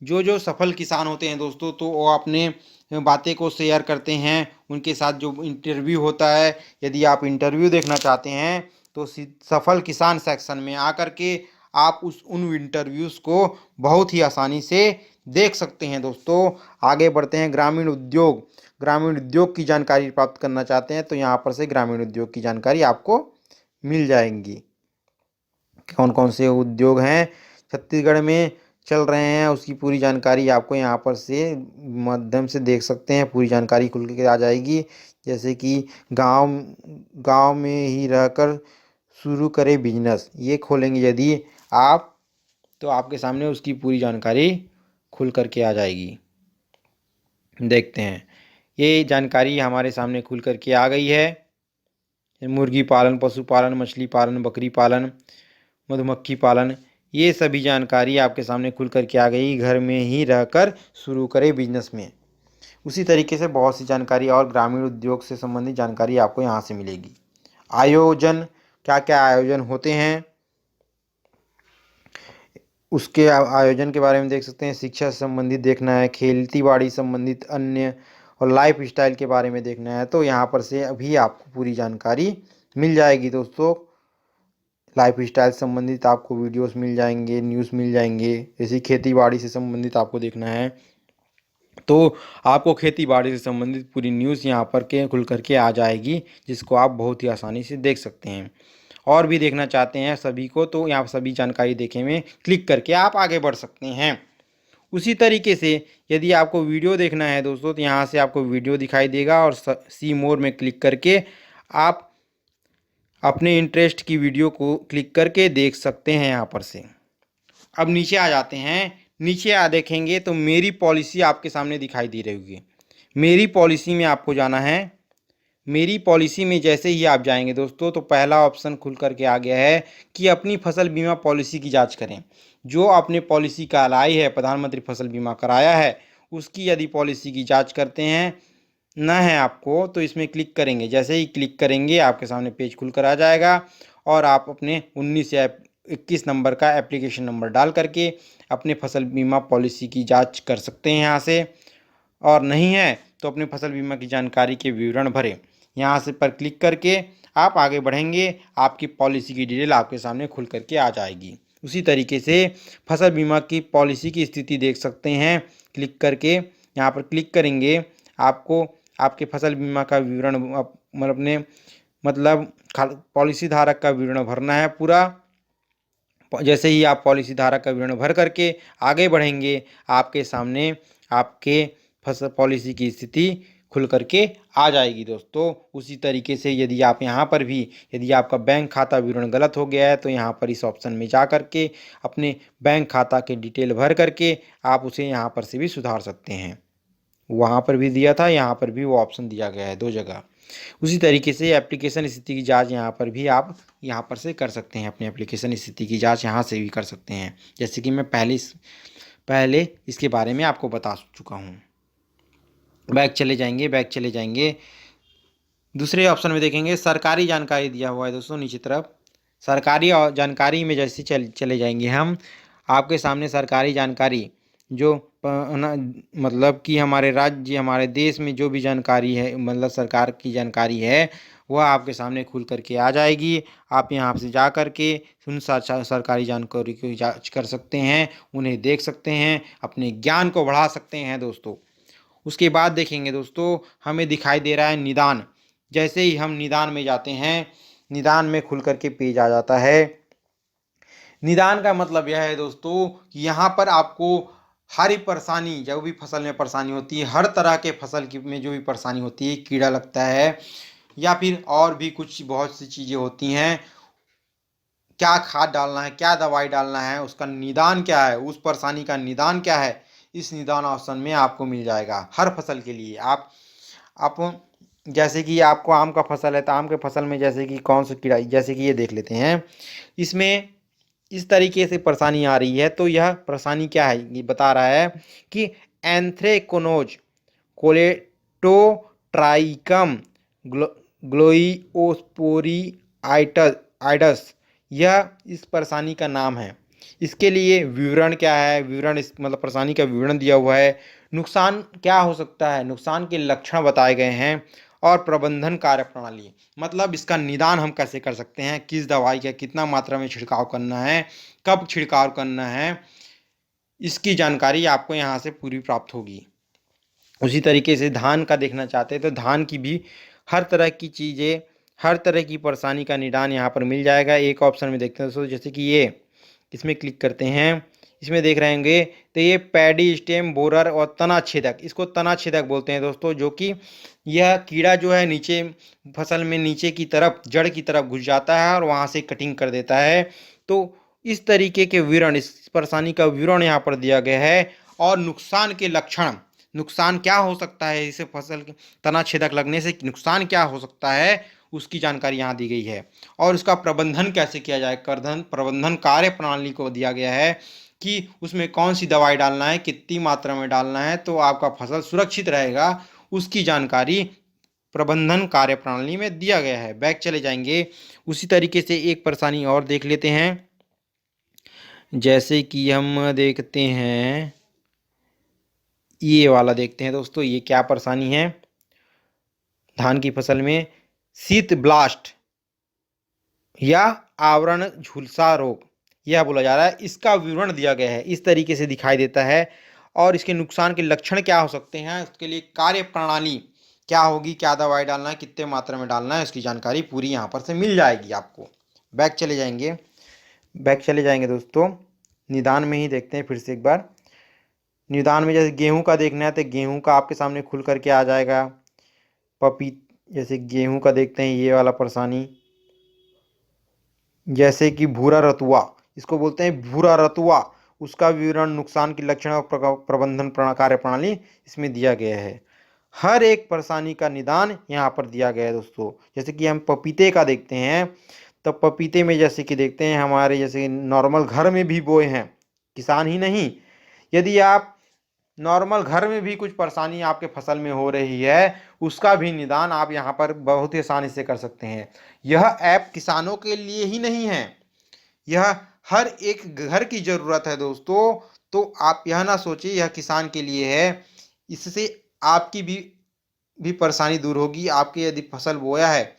जो जो सफल किसान होते हैं दोस्तों, तो वो अपने बातें को शेयर करते हैं उनके साथ जो इंटरव्यू होता है। यदि आप इंटरव्यू देखना चाहते हैं तो सफल किसान सेक्शन में आकर के आप उन इंटरव्यूज़ को बहुत ही आसानी से देख सकते हैं दोस्तों। आगे बढ़ते हैं। ग्रामीण उद्योग की जानकारी प्राप्त करना चाहते हैं तो यहाँ पर से ग्रामीण उद्योग की जानकारी आपको मिल जाएंगी। कौन कौन से उद्योग हैं छत्तीसगढ़ में चल रहे हैं उसकी पूरी जानकारी आपको यहाँ पर से माध्यम से देख सकते हैं। पूरी जानकारी खुल के आ जाएगी। जैसे कि गांव गांव में ही रहकर शुरू करें बिजनेस, ये खोलेंगे यदि आप तो आपके सामने उसकी पूरी जानकारी खुल करके आ जाएगी। देखते हैं, ये जानकारी हमारे सामने खुल करके आ गई है। मुर्गी पालन, पशुपालन, मछली पालन, बकरी पालन, मधुमक्खी पालन, ये सभी जानकारी आपके सामने खुल करके आ गई। घर में ही रहकर शुरू करें बिजनेस में। उसी तरीके से बहुत सी जानकारी और ग्रामीण उद्योग से संबंधित जानकारी आपको यहाँ से मिलेगी। आयोजन, क्या क्या आयोजन होते हैं उसके आयोजन के बारे में देख सकते हैं। शिक्षा से संबंधित देखना है, खेती बाड़ी संबंधित अन्य और लाइफ स्टाइल के बारे में देखना है तो यहाँ पर से अभी आपको पूरी जानकारी मिल जाएगी दोस्तों। लाइफ स्टाइल संबंधित आपको वीडियोस मिल जाएंगे, न्यूज़ मिल जाएंगे। जैसे खेती बाड़ी से संबंधित आपको देखना है तो आपको खेती बाड़ी से संबंधित पूरी न्यूज़ यहाँ पर के खुल करके आ जाएगी, जिसको आप बहुत ही आसानी से देख सकते हैं। और भी देखना चाहते हैं सभी को तो यहाँ सभी जानकारी देखे में क्लिक करके आप आगे बढ़ सकते हैं। उसी तरीके से यदि आपको वीडियो देखना है दोस्तों तो यहाँ से आपको वीडियो दिखाई देगा और सी मोर में क्लिक करके आप अपने इंटरेस्ट की वीडियो को क्लिक करके देख सकते हैं यहाँ पर से। अब नीचे आ जाते हैं। नीचे आ देखेंगे तो मेरी पॉलिसी आपके सामने दिखाई दे रही होगी। मेरी पॉलिसी में आपको जाना है। मेरी पॉलिसी में जैसे ही आप जाएंगे दोस्तों तो पहला ऑप्शन खुल करके आ गया है कि अपनी फसल बीमा पॉलिसी की जांच करें। जो आपने पॉलिसी कराई है, प्रधानमंत्री फसल बीमा कराया है, उसकी यदि पॉलिसी की जांच करते हैं ना है आपको तो इसमें क्लिक करेंगे। जैसे ही क्लिक करेंगे आपके सामने पेज खुल कर आ जाएगा और आप अपने 19 या 21 नंबर का एप्लीकेशन नंबर डाल करके अपने फसल बीमा पॉलिसी की जांच कर सकते हैं यहाँ से। और नहीं है तो अपने फसल बीमा की जानकारी के विवरण भरें। यहाँ से पर क्लिक करके आप आगे बढ़ेंगे, आपकी पॉलिसी की डिटेल आपके सामने खुल करके आ जाएगी। उसी तरीके से फसल बीमा की पॉलिसी की स्थिति देख सकते हैं क्लिक करके। यहाँ पर क्लिक करेंगे, आपको आपके फसल बीमा का विवरण अपने मतलब पॉलिसी धारक का विवरण भरना है पूरा। जैसे ही आप पॉलिसी धारक का विवरण भर करके आगे बढ़ेंगे, आपके सामने आपके फसल पॉलिसी की स्थिति खुल करके आ जाएगी दोस्तों। उसी तरीके से यदि आप यहाँ पर भी यदि आपका बैंक खाता विवरण गलत हो गया है तो यहाँ पर इस ऑप्शन में जा करके अपने बैंक खाता के डिटेल भर करके आप उसे यहाँ पर से भी सुधार सकते हैं। वहाँ पर भी दिया था, यहाँ पर भी वो ऑप्शन दिया गया है, दो जगह। उसी तरीके से एप्लीकेशन स्थिति की जांच यहाँ पर भी आप यहाँ पर से कर सकते हैं। अपने एप्लीकेशन स्थिति की जांच यहाँ से भी कर सकते हैं, जैसे कि मैं पहले इसके बारे में आपको बता चुका हूँ। बैक चले जाएंगे। दूसरे ऑप्शन में देखेंगे सरकारी जानकारी दिया हुआ है दोस्तों नीचे तरफ। सरकारी और जानकारी में जैसे चले जाएंगे हम, आपके सामने सरकारी जानकारी जो मतलब कि हमारे राज्य हमारे देश में जो भी जानकारी है, मतलब सरकार की जानकारी है, वह आपके सामने खुल करके आ जाएगी। आप यहाँ से जा कर के उन सरकारी जानकारी की जांच कर सकते हैं, उन्हें देख सकते हैं, अपने ज्ञान को बढ़ा सकते हैं दोस्तों। उसके बाद देखेंगे दोस्तों, हमें दिखाई दे रहा है निदान। जैसे ही हम निदान में जाते हैं, निदान में खुल करके पेज आ जाता है। निदान का मतलब यह है दोस्तों कि यहाँ पर आपको हर परेशानी, जो भी फसल में परेशानी होती है, हर तरह के फसल की में जो भी परेशानी होती है, कीड़ा लगता है या फिर और भी कुछ बहुत सी चीज़ें होती हैं, क्या खाद डालना है, क्या दवाई डालना है, उसका निदान क्या है, उस परेशानी का निदान क्या है, इस निदान ऑप्शन में आपको मिल जाएगा हर फसल के लिए। आप जैसे कि आपको आम का फसल है तो आम के फसल में जैसे कि कौन सा कीड़ा, जैसे कि ये देख लेते हैं, इसमें इस तरीके से परेशानी आ रही है तो यह परेशानी क्या है, ये बता रहा है कि एंथ्रेक्नोज कोलेटोट्राइकम ग्लोइओस्पोरिआइडस, यह इस परेशानी का नाम है। इसके लिए विवरण क्या है, विवरण इस मतलब परेशानी का विवरण दिया हुआ है, नुकसान क्या हो सकता है, नुकसान के लक्षण बताए गए हैं, और प्रबंधन कार्य प्रणाली मतलब इसका निदान हम कैसे कर सकते हैं, किस दवाई का कितना मात्रा में छिड़काव करना है, कब छिड़काव करना है, इसकी जानकारी आपको यहाँ से पूरी प्राप्त होगी। उसी तरीके से धान का देखना चाहते हैं तो धान की भी हर तरह की चीज़ें, हर तरह की परेशानी का निदान यहाँ पर मिल जाएगा। एक ऑप्शन में देखते हैं दोस्तों, जैसे कि ये इसमें क्लिक करते हैं, इसमें देख रहे होंगे तो ये पैडी स्टेम बोरर और तना छेदक, इसको तना छेदक बोलते हैं दोस्तों, जो कि यह कीड़ा जो है नीचे फसल में नीचे की तरफ जड़ की तरफ घुस जाता है और वहाँ से कटिंग कर देता है। तो इस तरीके के विवरण, इस परेशानी का विवरण यहाँ पर दिया गया है, और नुकसान के लक्षण, नुकसान क्या हो सकता है, इसे फसल के तना छेदक लगने से नुकसान क्या हो सकता है, उसकी जानकारी यहाँ दी गई है। और उसका प्रबंधन कैसे किया जाए, प्रबंधन कार्य प्रणाली को दिया गया है कि उसमें कौन सी दवाई डालना है, कितनी मात्रा में डालना है तो आपका फसल सुरक्षित रहेगा, उसकी जानकारी प्रबंधन कार्य प्रणाली में दिया गया है। बैक चले जाएंगे, उसी तरीके से एक परेशानी और देख लेते हैं। जैसे कि हम देखते हैं, ये वाला देखते हैं दोस्तों, ये क्या परेशानी है, धान की फसल में शीत ब्लास्ट या आवरण झुलसा रोग यह बोला जा रहा है, इसका विवरण दिया गया है, इस तरीके से दिखाई देता है। और इसके नुकसान के लक्षण क्या हो सकते हैं, उसके लिए कार्य प्रणाली क्या होगी, क्या दवाई डालना है, कितने मात्रा में डालना है, उसकी जानकारी पूरी यहाँ पर से मिल जाएगी आपको। बैक चले जाएंगे, बैक चले जाएंगे दोस्तों, निदान में ही देखते हैं फिर से एक बार। निदान में जैसे गेहूं का देखना है तो गेहूं का आपके सामने खुल करके आ जाएगा। जैसे गेहूं का देखते हैं, ये वाला परेशानी, जैसे कि भूरा रतुआ, इसको बोलते हैं भूरा रतुआ, उसका विवरण, नुकसान के लक्षण और प्रबंधन कार्य प्रणाली इसमें दिया गया है। हर एक परेशानी का निदान यहाँ पर दिया गया है दोस्तों। जैसे कि हम पपीते का देखते हैं, तो पपीते में जैसे कि देखते हैं हमारे जैसे नॉर्मल घर में भी बोए हैं, किसान ही नहीं, यदि आप नॉर्मल घर में भी कुछ परेशानी आपके फसल में हो रही है, उसका भी निदान आप यहाँ पर बहुत ही आसानी से कर सकते हैं। यह ऐप किसानों के लिए ही नहीं है, यह हर एक घर की ज़रूरत है दोस्तों। तो आप यह ना सोचिए यह किसान के लिए है, इससे आपकी भी परेशानी दूर होगी। आपके यदि फसल बोया है,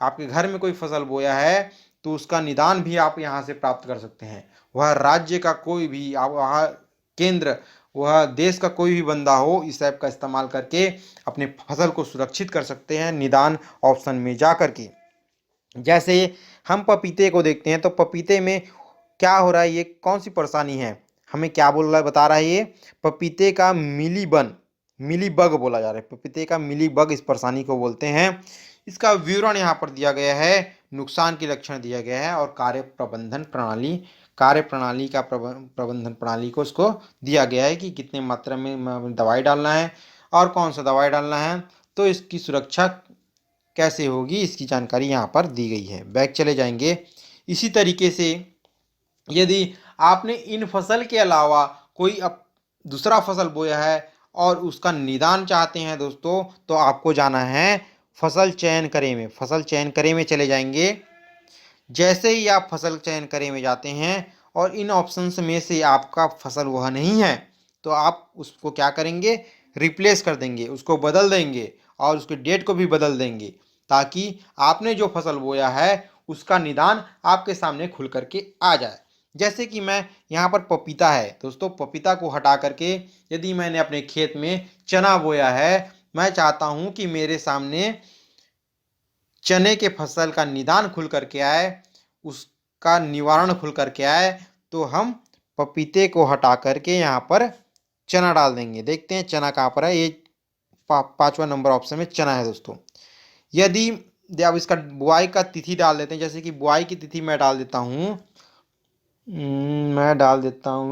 आपके घर में कोई फसल बोया है, तो उसका निदान भी आप यहाँ से प्राप्त कर सकते हैं। वह राज्य का कोई भी, आप वह केंद्र, वह देश का कोई भी बंदा हो, इस ऐप का इस्तेमाल करके अपने फसल को सुरक्षित कर सकते हैं निदान ऑप्शन में जा करके। जैसे हम पपीते को देखते हैं, तो पपीते में क्या हो रहा है, ये कौन सी परेशानी है, हमें क्या बोल रहा है, बता रहा है ये पपीते का मिलीबग बोला जा रहा है, पपीते का मिलीबग इस परेशानी को बोलते हैं। इसका विवरण यहाँ पर दिया गया है, नुकसान के लक्षण दिया गया है, और कार्य प्रणाली का प्रबंधन प्रणाली को इसको दिया गया है कि कितने मात्रा में दवाई डालना है और कौन सा दवाई डालना है, तो इसकी सुरक्षा कैसे होगी, इसकी जानकारी यहाँ पर दी गई है। बैक चले जाएंगे, इसी तरीके से यदि आपने इन फसल के अलावा कोई दूसरा फसल बोया है और उसका निदान चाहते हैं दोस्तों, तो आपको जाना है फसल चयन करे में। फसल चयन करे में चले जाएंगे, जैसे ही आप फसल चयन करे में जाते हैं और इन ऑप्शंस में से आपका फसल वह नहीं है, तो आप उसको क्या करेंगे, रिप्लेस कर देंगे, उसको बदल देंगे और उसके डेट को भी बदल देंगे, ताकि आपने जो फसल बोया है उसका निदान आपके सामने खुल करके आ जाए। जैसे कि मैं यहाँ पर पपीता है दोस्तों, पपीता को हटा करके यदि मैंने अपने खेत में चना बोया है, मैं चाहता हूँ कि मेरे सामने चने के फसल का निदान खुल करके आए, उसका निवारण खुल करके आए, तो हम पपीते को हटा करके यहाँ पर चना डाल देंगे। देखते हैं चना कहाँ पर है, ये 5वां नंबर ऑप्शन में चना है दोस्तों। यदि अब इसका बुआई का तिथि डाल देते हैं, जैसे कि बुआई की तिथि मैं डाल देता हूँ,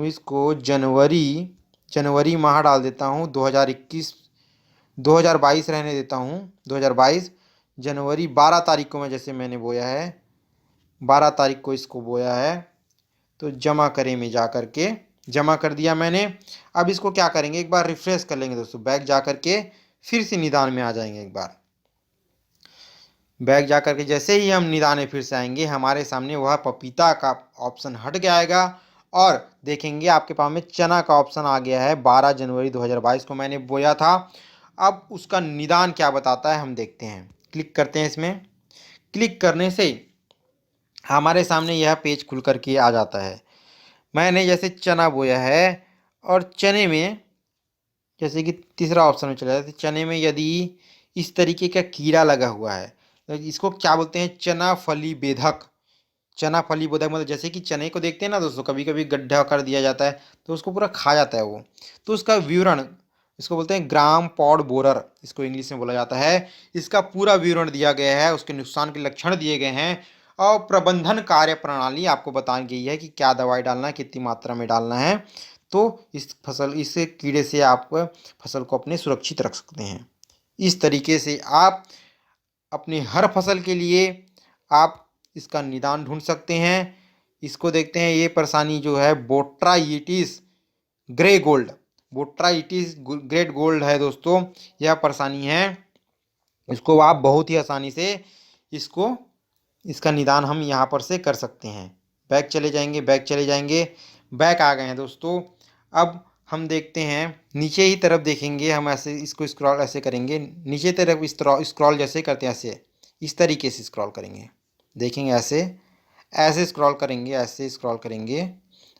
इसको जनवरी माह डाल देता हूँ, 2022 रहने देता हूँ, 2022 जनवरी 12 तारीख को मैं, जैसे मैंने बोया है 12 तारीख को इसको बोया है, तो जमा करे में जा करके जमा कर दिया मैंने। अब इसको क्या करेंगे, एक बार रिफ्रेश कर लेंगे दोस्तों, बैक जा करके फिर से निदान में आ जाएंगे। एक बार बैक जा करके जैसे ही हम निदान में फिर से आएंगे, हमारे सामने वह पपीता का ऑप्शन हट जाएगा और देखेंगे आपके पास में चना का ऑप्शन आ गया है। 12 जनवरी 2022 को मैंने बोया था। अब उसका निदान क्या बताता है हम देखते हैं। क्लिक करते हैं इसमें। क्लिक करने से हमारे सामने यह पेज खुल कर के आ जाता है। मैंने जैसे चना बोया है और चने में जैसे कि तीसरा ऑप्शन में चला जाता है, चने में यदि इस तरीके का कीड़ा लगा हुआ है तो इसको क्या बोलते हैं, चना फली बेधक। चना फली बेधक मतलब जैसे कि चने को देखते हैं ना दोस्तों, कभी कभी गड्ढा कर दिया जाता है तो उसको पूरा खा जाता है वो। तो उसका विवरण, इसको बोलते हैं ग्राम पॉड बोरर, इसको इंग्लिश में बोला जाता है। इसका पूरा विवरण दिया गया है, उसके नुकसान के लक्षण दिए गए हैं और प्रबंधन कार्य प्रणाली आपको बताई गई है कि क्या दवाई डालना है, कितनी मात्रा में डालना है। तो इस कीड़े से आप फसल को अपने सुरक्षित रख सकते हैं। इस तरीके से आप अपनी हर फसल के लिए आप इसका निदान ढूंढ सकते हैं। इसको देखते हैं, ये परेशानी जो है botrytis grey gold, botrytis great gold है दोस्तों, यह परेशानी है। इसको आप बहुत ही आसानी से इसको इसका निदान हम यहाँ पर से कर सकते हैं। बैक चले जाएंगे, बैक चले जाएंगे, बैक आ गए हैं दोस्तों। अब हम देखते हैं नीचे ही तरफ देखेंगे, हम ऐसे इसको स्क्रॉल ऐसे करेंगे नीचे तरफ, इस तरह स्क्रॉल जैसे करते हैं ऐसे इस तरीके से स्क्रॉल करेंगे, देखेंगे ऐसे ऐसे स्क्रॉल करेंगे, ऐसे स्क्रॉल करेंगे।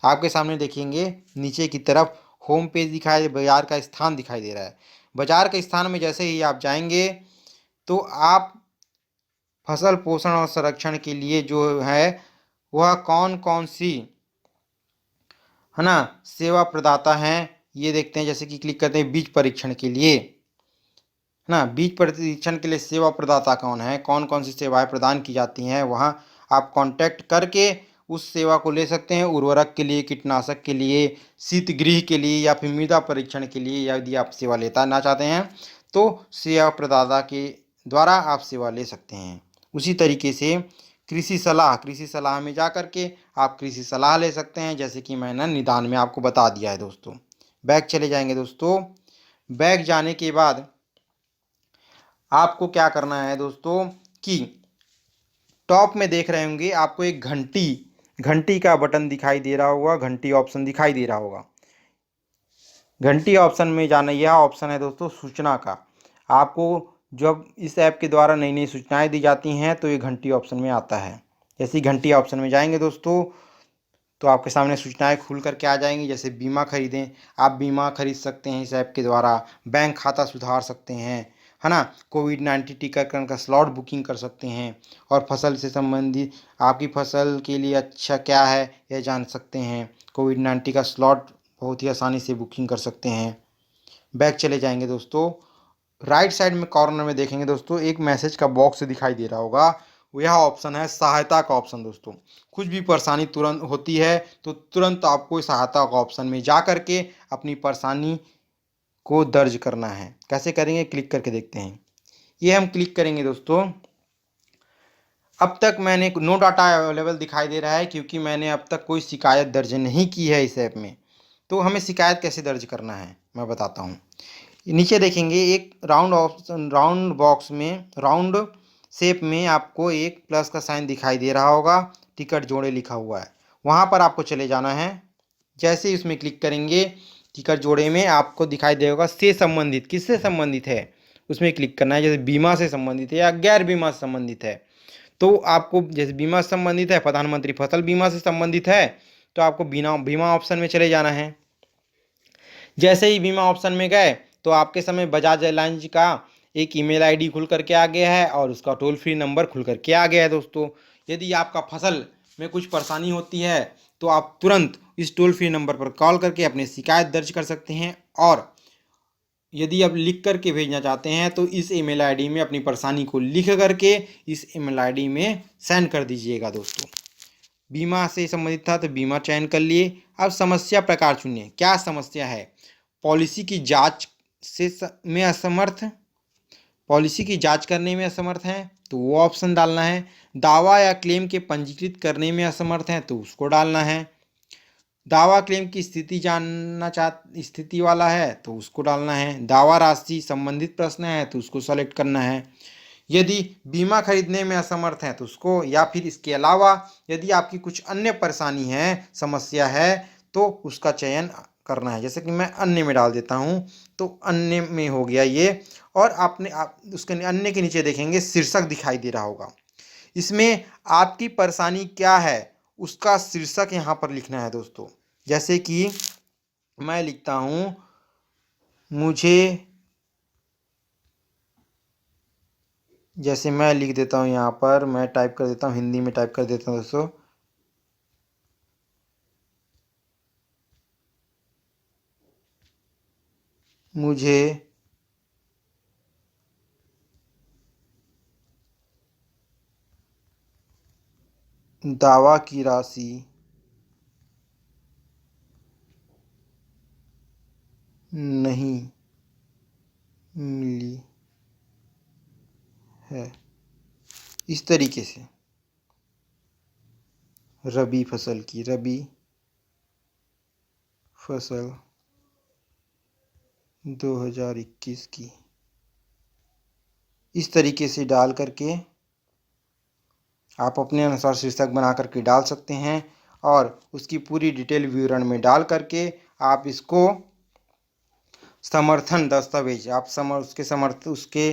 आपके सामने देखेंगे नीचे की तरफ होम पेज दिखाई, बाजार का स्थान दिखाई दे रहा है। बाजार के स्थान में जैसे ही आप जाएंगे तो आप फसल पोषण और संरक्षण के लिए जो है वह कौन कौन सी है ना सेवा प्रदाता हैं ये देखते हैं। जैसे कि क्लिक करते हैं बीज परीक्षण के लिए, है ना, बीज परीक्षण के लिए सेवा प्रदाता कौन है, कौन कौन सी सेवाएं प्रदान की जाती हैं, वहाँ आप कांटेक्ट करके उस सेवा को ले सकते हैं। उर्वरक के लिए, कीटनाशक के लिए, शीतगृह के लिए या फिर मृदा परीक्षण के लिए यदि आप सेवा लेता ना चाहते हैं तो सेवा प्रदाता के द्वारा आप सेवा ले सकते हैं। उसी तरीके से कृषि सलाह में जा कर के आप कृषि सलाह ले सकते हैं, जैसे कि मैंने निदान में आपको बता दिया है दोस्तों। बैक चले जाएंगे दोस्तों। बैक जाने के बाद आपको क्या करना है दोस्तों कि टॉप में देख रहे होंगे आपको एक घंटी घंटी का बटन दिखाई दे रहा होगा, घंटी ऑप्शन दिखाई दे रहा होगा। घंटी ऑप्शन में जाना, यह ऑप्शन है दोस्तों सूचना का। आपको जब इस ऐप के द्वारा नई नई सूचनाएं दी जाती हैं तो ये घंटी ऑप्शन में आता है। जैसे ही घंटी ऑप्शन में जाएंगे दोस्तों तो आपके सामने सूचनाएं खुल करके आ जाएंगी। जैसे बीमा खरीदें, आप बीमा खरीद सकते हैं इस ऐप के द्वारा, बैंक खाता सुधार सकते हैं, है ना, कोविड-19 टीकाकरण का स्लॉट बुकिंग कर सकते हैं और फसल से संबंधित आपकी फसल के लिए अच्छा क्या है यह जान सकते हैं। कोविड-19 का स्लॉट बहुत ही आसानी से बुकिंग कर सकते हैं। बैक चले जाएंगे दोस्तों। राइट साइड में कॉर्नर में देखेंगे दोस्तों एक मैसेज का बॉक्स दिखाई दे रहा होगा, यह ऑप्शन है सहायता का ऑप्शन। दोस्तों कुछ भी परेशानी तुरंत होती है तो तुरंत आपको सहायता का ऑप्शन में जा करके अपनी परेशानी को दर्ज करना है। कैसे करेंगे, क्लिक करके देखते हैं। ये हम क्लिक करेंगे दोस्तों। अब तक मैंने नो डाटा अवेलेबल दिखाई दे रहा है क्योंकि मैंने अब तक कोई शिकायत दर्ज नहीं की है इस ऐप में। तो हमें शिकायत कैसे दर्ज करना है मैं बताता हूँ। नीचे देखेंगे एक राउंड ऑप्शन, राउंड बॉक्स में राउंड शेप में आपको एक प्लस का साइन दिखाई दे रहा होगा, टिकट जोड़े लिखा हुआ है, वहाँ पर आपको चले जाना है। जैसे ही उसमें क्लिक करेंगे टिकट जोड़े में आपको दिखाई देगा से संबंधित, किससे संबंधित है उसमें क्लिक करना है। जैसे बीमा से संबंधित है या गैर बीमा से संबंधित है तो आपको, जैसे बीमा से संबंधित है, प्रधानमंत्री फसल बीमा से संबंधित है तो आपको बीमा ऑप्शन में चले जाना है। जैसे ही बीमा ऑप्शन में गए तो आपके समय बजाज एयरलाइंस का एक ईमेल आईडी खुल करके आ गया है और उसका टोल फ्री नंबर खुल करके आ गया है दोस्तों। यदि आपका फसल में कुछ परेशानी होती है तो आप तुरंत इस टोल फ्री नंबर पर कॉल करके अपनी शिकायत दर्ज कर सकते हैं। और यदि आप लिख करके भेजना चाहते हैं तो इस ईमेल आईडी में अपनी परेशानी को लिख करके इस ईमेल आईडी में सेंड कर दीजिएगा दोस्तों। बीमा से संबंधित था तो बीमा चयन कर लिए। अब समस्या प्रकार चुनिए, क्या समस्या है। पॉलिसी की जांच में असमर्थ, पॉलिसी की जांच करने में असमर्थ हैं तो वो ऑप्शन डालना है। दावा या क्लेम के पंजीकृत करने में असमर्थ हैं तो उसको डालना है। दावा क्लेम की स्थिति जानना स्थिति वाला है तो उसको डालना है। दावा राशि संबंधित प्रश्न है तो उसको सेलेक्ट करना है। यदि बीमा खरीदने में असमर्थ हैं तो उसको, या फिर इसके अलावा यदि आपकी कुछ अन्य परेशानी है, समस्या है, तो उसका चयन करना है। जैसे कि मैं अन्य में डाल देता हूँ, तो अन्य में हो गया ये। और आप उसके अन्य के नीचे देखेंगे शीर्षक दिखाई दे रहा होगा। इसमें आपकी परेशानी क्या है उसका शीर्षक यहाँ पर लिखना है दोस्तों। जैसे कि मैं लिखता हूँ, मुझे, जैसे मैं लिख देता हूँ यहाँ पर, मैं टाइप कर देता हूँ, हिंदी में टाइप कर देता हूँ दोस्तों, मुझे दावा की राशि नहीं मिली है। इस तरीके से रबी फसल 2021 की, इस तरीके से डाल करके आप अपने अनुसार शीर्षक बना करके डाल सकते हैं। और उसकी पूरी डिटेल विवरण में डाल करके आप इसको समर्थन दस्तावेज, आप उसके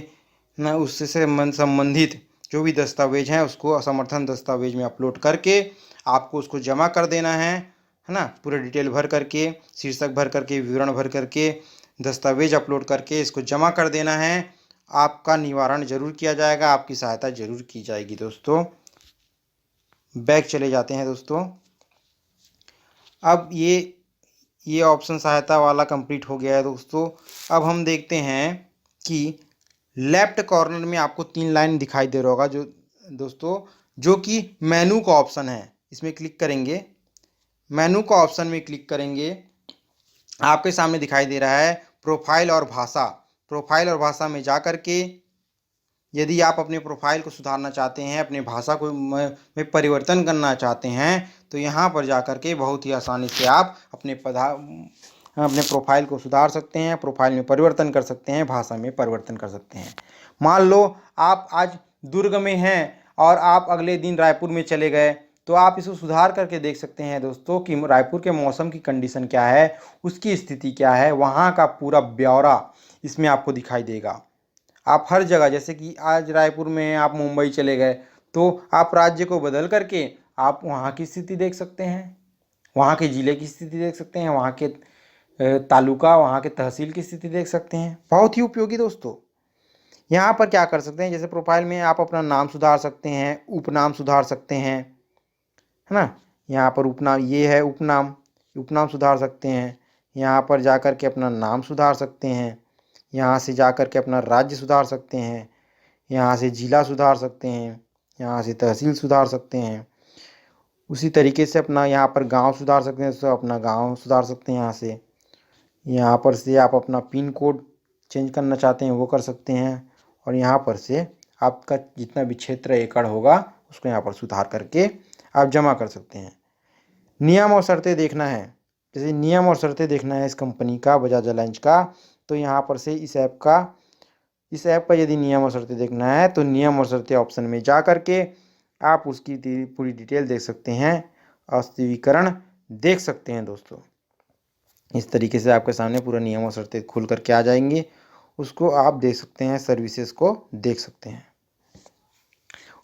न उससे संबंधित जो भी दस्तावेज हैं उसको समर्थन दस्तावेज में अपलोड करके आपको उसको जमा कर देना है ना। पूरा डिटेल भर करके, शीर्षक भर करके, विवरण भर करके, दस्तावेज अपलोड करके इसको जमा कर देना है। आपका निवारण जरूर किया जाएगा, आपकी सहायता जरूर की जाएगी दोस्तों। बैक चले जाते हैं दोस्तों। अब ये ऑप्शन सहायता वाला कंप्लीट हो गया है दोस्तों। अब हम देखते हैं कि लेफ्ट कॉर्नर में आपको 3 लाइन दिखाई दे रहा होगा जो दोस्तों, जो कि मेनू का ऑप्शन है। इसमें क्लिक करेंगे, मेनू का ऑप्शन में क्लिक करेंगे, आपके सामने दिखाई दे रहा है प्रोफाइल और भाषा। प्रोफाइल और भाषा में जा करके यदि आप अपने प्रोफाइल को सुधारना चाहते हैं, अपने भाषा को में परिवर्तन करना चाहते हैं, तो यहाँ पर जा करके बहुत ही आसानी से आप अपने प्रोफाइल को सुधार सकते हैं, प्रोफाइल में परिवर्तन कर सकते हैं, भाषा में परिवर्तन कर सकते हैं। मान लो आप आज दुर्ग में हैं और आप अगले दिन रायपुर में चले गए, तो आप इसको सुधार करके देख सकते हैं दोस्तों कि रायपुर के मौसम की कंडीशन क्या है, उसकी स्थिति क्या है, वहाँ का पूरा ब्यौरा इसमें आपको दिखाई देगा। आप हर जगह, जैसे कि आज रायपुर में हैं, आप मुंबई चले गए, तो आप राज्य को बदल करके आप वहाँ की स्थिति देख सकते हैं, वहाँ के ज़िले की स्थिति देख सकते हैं, वहाँ के तालुका, वहाँ के तहसील की स्थिति देख सकते हैं। बहुत ही उपयोगी दोस्तों। यहाँ पर क्या कर सकते हैं, जैसे प्रोफाइल में आप अपना नाम सुधार सकते हैं, उपनाम सुधार सकते हैं, है ना। यहाँ पर उपनाम, ये है उपनाम, उपनाम सुधार सकते हैं। यहाँ पर जा कर के अपना नाम सुधार सकते हैं, यहाँ से जा कर के अपना राज्य सुधार सकते हैं, यहाँ से जिला सुधार सकते हैं, यहाँ से तहसील सुधार सकते हैं। उसी तरीके से अपना यहाँ पर गांव सुधार सकते हैं, तो अपना गांव सुधार सकते हैं। यहाँ पर से आप अपना पिन कोड चेंज करना चाहते हैं वो कर सकते हैं। और यहाँ पर से आपका जितना भी क्षेत्र एकड़ होगा उसको यहाँ पर सुधार करके आप जमा कर सकते हैं। नियम और शर्तें देखना है, जैसे नियम और शर्तें देखना है इस कंपनी का, बजाज अलायंस का, तो यहाँ पर से इस ऐप का यदि नियम और शर्तें देखना है तो नियम और शर्तें ऑप्शन में जा करके आप उसकी पूरी डिटेल देख सकते हैं, वास्तविकरण देख सकते हैं दोस्तों। इस तरीके से आपके सामने पूरा नियम और शर्तें खुल करके आ जाएंगी, उसको आप देख सकते हैं, सर्विसेज को देख सकते हैं।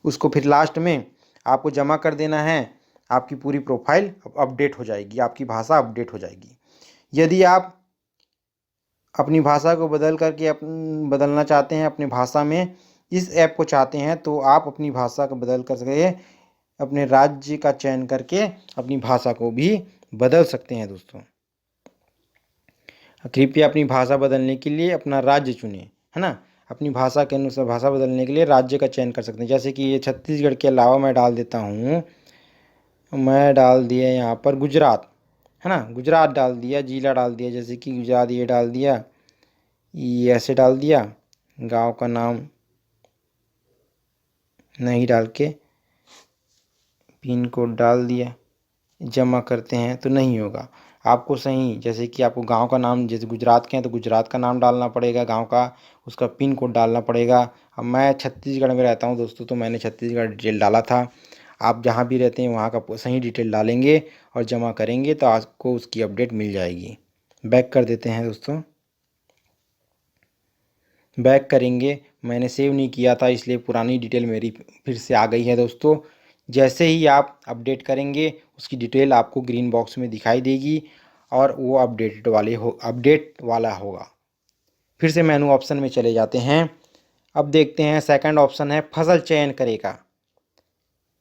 उसको फिर लास्ट में आपको जमा कर देना है, आपकी पूरी प्रोफाइल अपडेट हो जाएगी, आपकी भाषा अपडेट हो जाएगी। यदि आप अपनी भाषा को बदलना चाहते हैं, अपनी भाषा में इस ऐप को चाहते हैं, तो आप अपनी भाषा को बदल कर सके, अपने राज्य का चयन करके अपनी भाषा को भी बदल सकते हैं दोस्तों। कृपया अपनी भाषा बदलने के लिए अपना राज्य चुनें, है ना। अपनी भाषा के अनुसार भाषा बदलने के लिए राज्य का चयन कर सकते हैं। जैसे कि ये छत्तीसगढ़ के अलावा मैं डाल देता हूँ, मैं डाल दिया यहाँ पर गुजरात, है ना, गुजरात डाल दिया, जिला डाल दिया, जैसे कि गुजरात ये डाल दिया, ये ऐसे डाल दिया, गांव का नाम नहीं डाल के पिन कोड डाल दिया, जमा करते हैं तो नहीं होगा। आपको सही, जैसे कि आपको गांव का नाम, जैसे गुजरात के हैं तो गुजरात का नाम डालना पड़ेगा, गांव का, उसका पिन कोड डालना पड़ेगा। अब मैं छत्तीसगढ़ में रहता हूं दोस्तों, तो मैंने छत्तीसगढ़ डिटेल डाला था। आप जहां भी रहते हैं वहां का सही डिटेल डालेंगे और जमा करेंगे तो आपको उसकी अपडेट मिल जाएगी। बैक कर देते हैं दोस्तों, बैक करेंगे। मैंने सेव नहीं किया था इसलिए पुरानी डिटेल मेरी फिर से आ गई है दोस्तों। जैसे ही आप अपडेट करेंगे उसकी डिटेल आपको ग्रीन बॉक्स में दिखाई देगी और वो अपडेट वाला होगा। फिर से मेनू ऑप्शन में चले जाते हैं। अब देखते हैं सेकंड ऑप्शन है फसल चयन करेगा।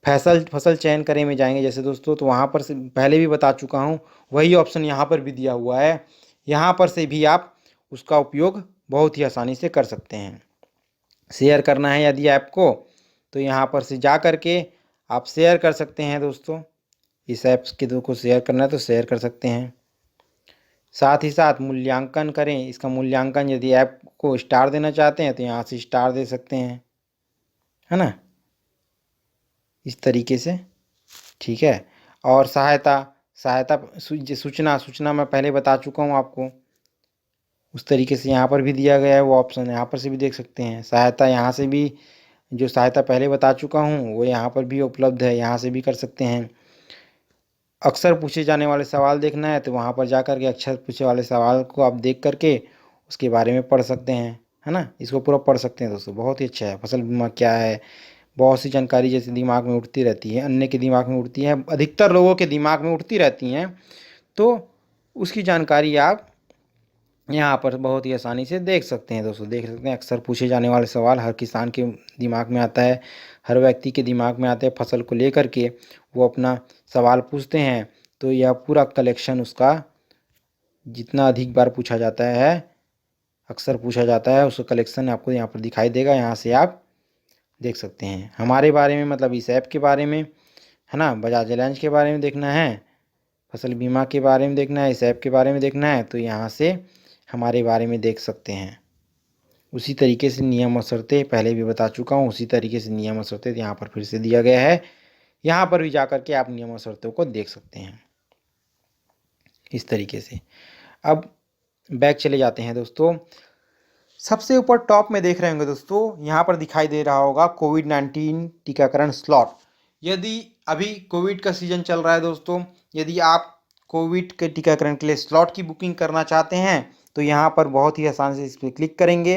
फसल फसल चयन करे में जाएंगे जैसे दोस्तों, तो वहाँ पर से पहले भी बता चुका हूँ, वही ऑप्शन यहाँ पर भी दिया हुआ है। यहाँ पर से भी आप उसका उपयोग बहुत ही आसानी से कर सकते हैं। शेयर करना है यदि ऐप को, तो यहाँ पर से जा कर के आप शेयर कर सकते हैं दोस्तों। इस ऐप के को शेयर करना है तो शेयर कर सकते हैं। साथ ही साथ मूल्यांकन करें, इसका मूल्यांकन यदि ऐप को स्टार देना चाहते हैं तो यहाँ से स्टार दे सकते हैं, है ना, इस तरीके से। ठीक है। और सहायता सहायता सूचना सूचना मैं पहले बता चुका हूँ आपको, उस तरीके से यहाँ पर भी दिया गया है वो ऑप्शन, यहाँ पर से भी देख सकते हैं। सहायता यहाँ से भी, जो सहायता पहले बता चुका हूँ वो यहाँ पर भी उपलब्ध है, यहाँ से भी कर सकते हैं। अक्सर पूछे जाने वाले सवाल देखना है तो वहाँ पर जा कर के अक्सर पूछे वाले सवाल को आप देख करके उसके बारे में पढ़ सकते हैं, है ना। इसको पूरा पढ़ सकते हैं दोस्तों, बहुत ही अच्छा है। फसल बीमा क्या है, बहुत सी जानकारी जैसे दिमाग में उठती रहती है, अन्य के दिमाग में उठती है, अधिकतर लोगों के दिमाग में उठती रहती हैं, तो उसकी जानकारी आप यहाँ पर बहुत ही आसानी से देख सकते हैं दोस्तों, देख सकते हैं। अक्सर पूछे जाने वाले सवाल हर किसान के दिमाग में आता है, हर व्यक्ति के दिमाग में आते हैं फसल को लेकर के, वो अपना सवाल पूछते हैं। तो यह पूरा कलेक्शन उसका जितना अधिक बार पूछा जाता है, अक्सर पूछा जाता है, उसका कलेक्शन आपको यहाँ पर दिखाई देगा, यहाँ से आप देख सकते हैं। हमारे बारे में मतलब इस ऐप के बारे में, है ना, बजाज एलायंस के बारे में देखना है, फसल बीमा के बारे में देखना है, इस ऐप के बारे में देखना है, तो यहाँ से हमारे बारे में देख सकते हैं। उसी तरीके से नियम और शर्तें पहले भी बता चुका हूँ, उसी तरीके से नियम और शर्तें यहाँ पर फिर से दिया गया है। यहाँ पर भी जा कर के आप नियम और शर्तों को देख सकते हैं इस तरीके से। अब बैक चले जाते हैं दोस्तों। सबसे ऊपर टॉप में देख रहे होंगे दोस्तों, यहाँ पर दिखाई दे रहा होगा कोविड-19 टीकाकरण स्लॉट। यदि अभी कोविड का सीजन चल रहा है दोस्तों, यदि आप कोविड के टीकाकरण के लिए स्लॉट की बुकिंग करना चाहते हैं तो यहाँ पर बहुत ही आसान से इस पर क्लिक करेंगे।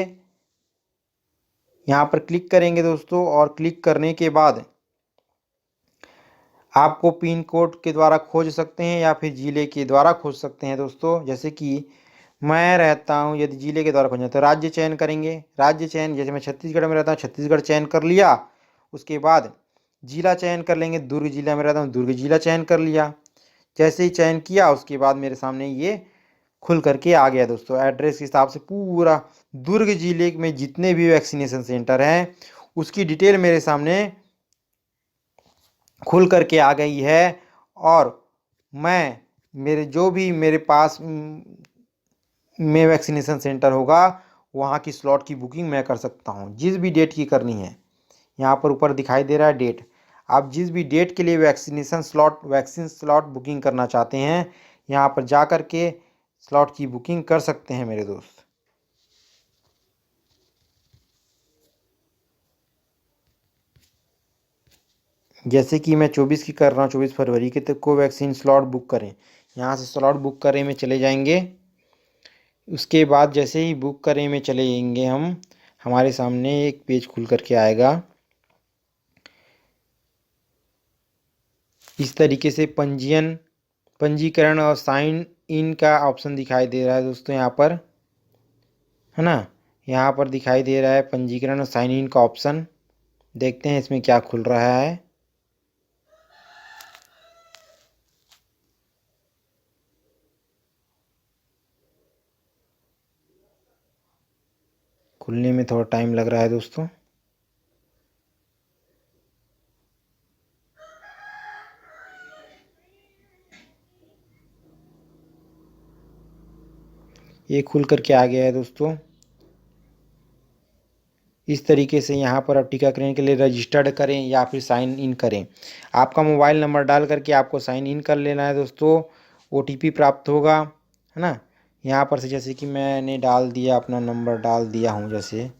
यहाँ पर क्लिक करेंगे दोस्तों, और क्लिक करने के बाद आपको पिन कोड के द्वारा खोज सकते हैं या फिर जिले के द्वारा खोज सकते हैं दोस्तों। जैसे कि मैं रहता हूँ, यदि जिले के द्वारा खोजना तो राज्य चयन करेंगे, राज्य चयन, जैसे मैं छत्तीसगढ़ में रहता हूँ छत्तीसगढ़ चयन कर लिया। उसके बाद जिला चयन कर लेंगे, दुर्ग जिला में रहता हूँ दुर्ग जिला चयन कर लिया। जैसे ही चयन किया उसके बाद मेरे सामने ये खुल करके आ गया दोस्तों। एड्रेस के हिसाब से पूरा दुर्ग जिले में जितने भी वैक्सीनेशन सेंटर हैं उसकी डिटेल मेरे सामने खुल करके आ गई है। और मैं मेरे जो भी मेरे पास में वैक्सीनेशन सेंटर होगा वहाँ की स्लॉट की बुकिंग मैं कर सकता हूँ, जिस भी डेट की करनी है। यहाँ पर ऊपर दिखाई दे रहा है डेट, आप जिस भी डेट के लिए वैक्सीन स्लॉट बुकिंग करना चाहते हैं यहाँ पर जा कर के स्लॉट की बुकिंग कर सकते हैं मेरे दोस्त। जैसे कि मैं 24 की कर रहा हूँ, 24 फरवरी के, तो कोवैक्सीन स्लॉट बुक करें, यहाँ से स्लॉट बुक करें में चले जाएंगे। उसके बाद जैसे ही बुक करें में चले जाएंगे हम, हमारे सामने एक पेज खुल करके आएगा। इस तरीके से पंजीकरण और साइन इन का ऑप्शन दिखाई दे रहा है दोस्तों यहाँ पर, है ना। यहाँ पर दिखाई दे रहा है पंजीकरण और साइन इन का ऑप्शन। देखते हैं इसमें क्या खुल रहा है। खुलने में थोड़ा टाइम लग रहा है दोस्तों। ये खुल करके आ गया है दोस्तों। इस तरीके से यहाँ पर आप टीकाकरण के लिए रजिस्टर्ड करें या फिर साइन इन करें। आपका मोबाइल नंबर डाल करके आपको साइन इन कर लेना है दोस्तों। OTP प्राप्त होगा, है ना। यहाँ पर से जैसे कि मैंने डाल दिया, अपना नंबर डाल दिया हूँ, जैसे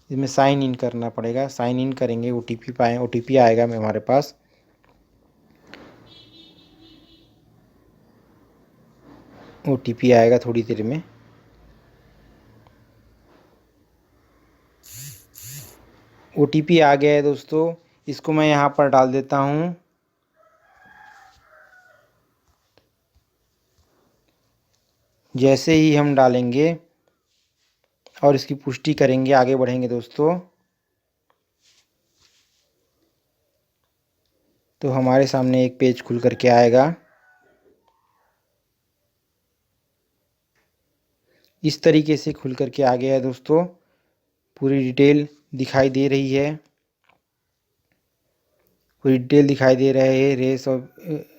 इसमें साइन इन करना पड़ेगा। साइन इन करेंगे, OTP आएगा हमारे पास। OTP आएगा थोड़ी देर में। OTP आ गया है दोस्तों, इसको मैं यहाँ पर डाल देता हूँ। जैसे ही हम डालेंगे और इसकी पुष्टि करेंगे, आगे बढ़ेंगे दोस्तों, तो हमारे सामने एक पेज खुल करके आएगा। इस तरीके से खुल करके आ गया है दोस्तों, पूरी डिटेल दिखाई दे रही है। पूरी डिटेल दिखाई दे रहा है,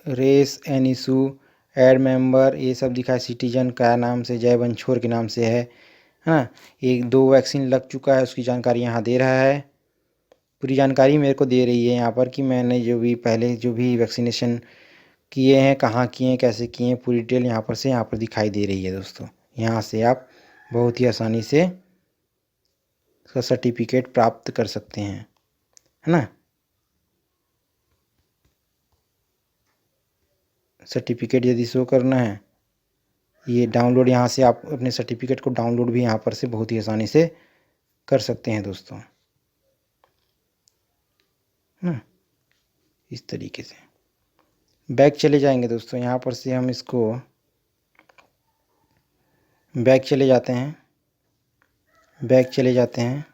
raise an issue, add member, ये सब दिखा है। सिटीजन का नाम से जय वंछोर के नाम से है। हाँ, 1-2 वैक्सीन लग चुका है, उसकी जानकारी यहाँ दे रहा है। पूरी जानकारी मेरे को दे रही है यहाँ पर कि मैंने जो भी पहले जो भी वैक्सीनेशन किए हैं, कहाँ किए हैं, कैसे किए हैं, पूरी डिटेल यहाँ पर दिखाई दे रही है दोस्तों। यहाँ से आप बहुत ही आसानी से इसका सर्टिफिकेट प्राप्त कर सकते हैं, है ना। सर्टिफिकेट यदि शो करना है, ये डाउनलोड, यहाँ से आप अपने सर्टिफिकेट को डाउनलोड भी यहाँ पर से बहुत ही आसानी से कर सकते हैं दोस्तों, है ना। इस तरीके से बैक चले जाएंगे दोस्तों। यहाँ पर से हम इसको बैक चले जाते हैं, बैक चले जाते हैं।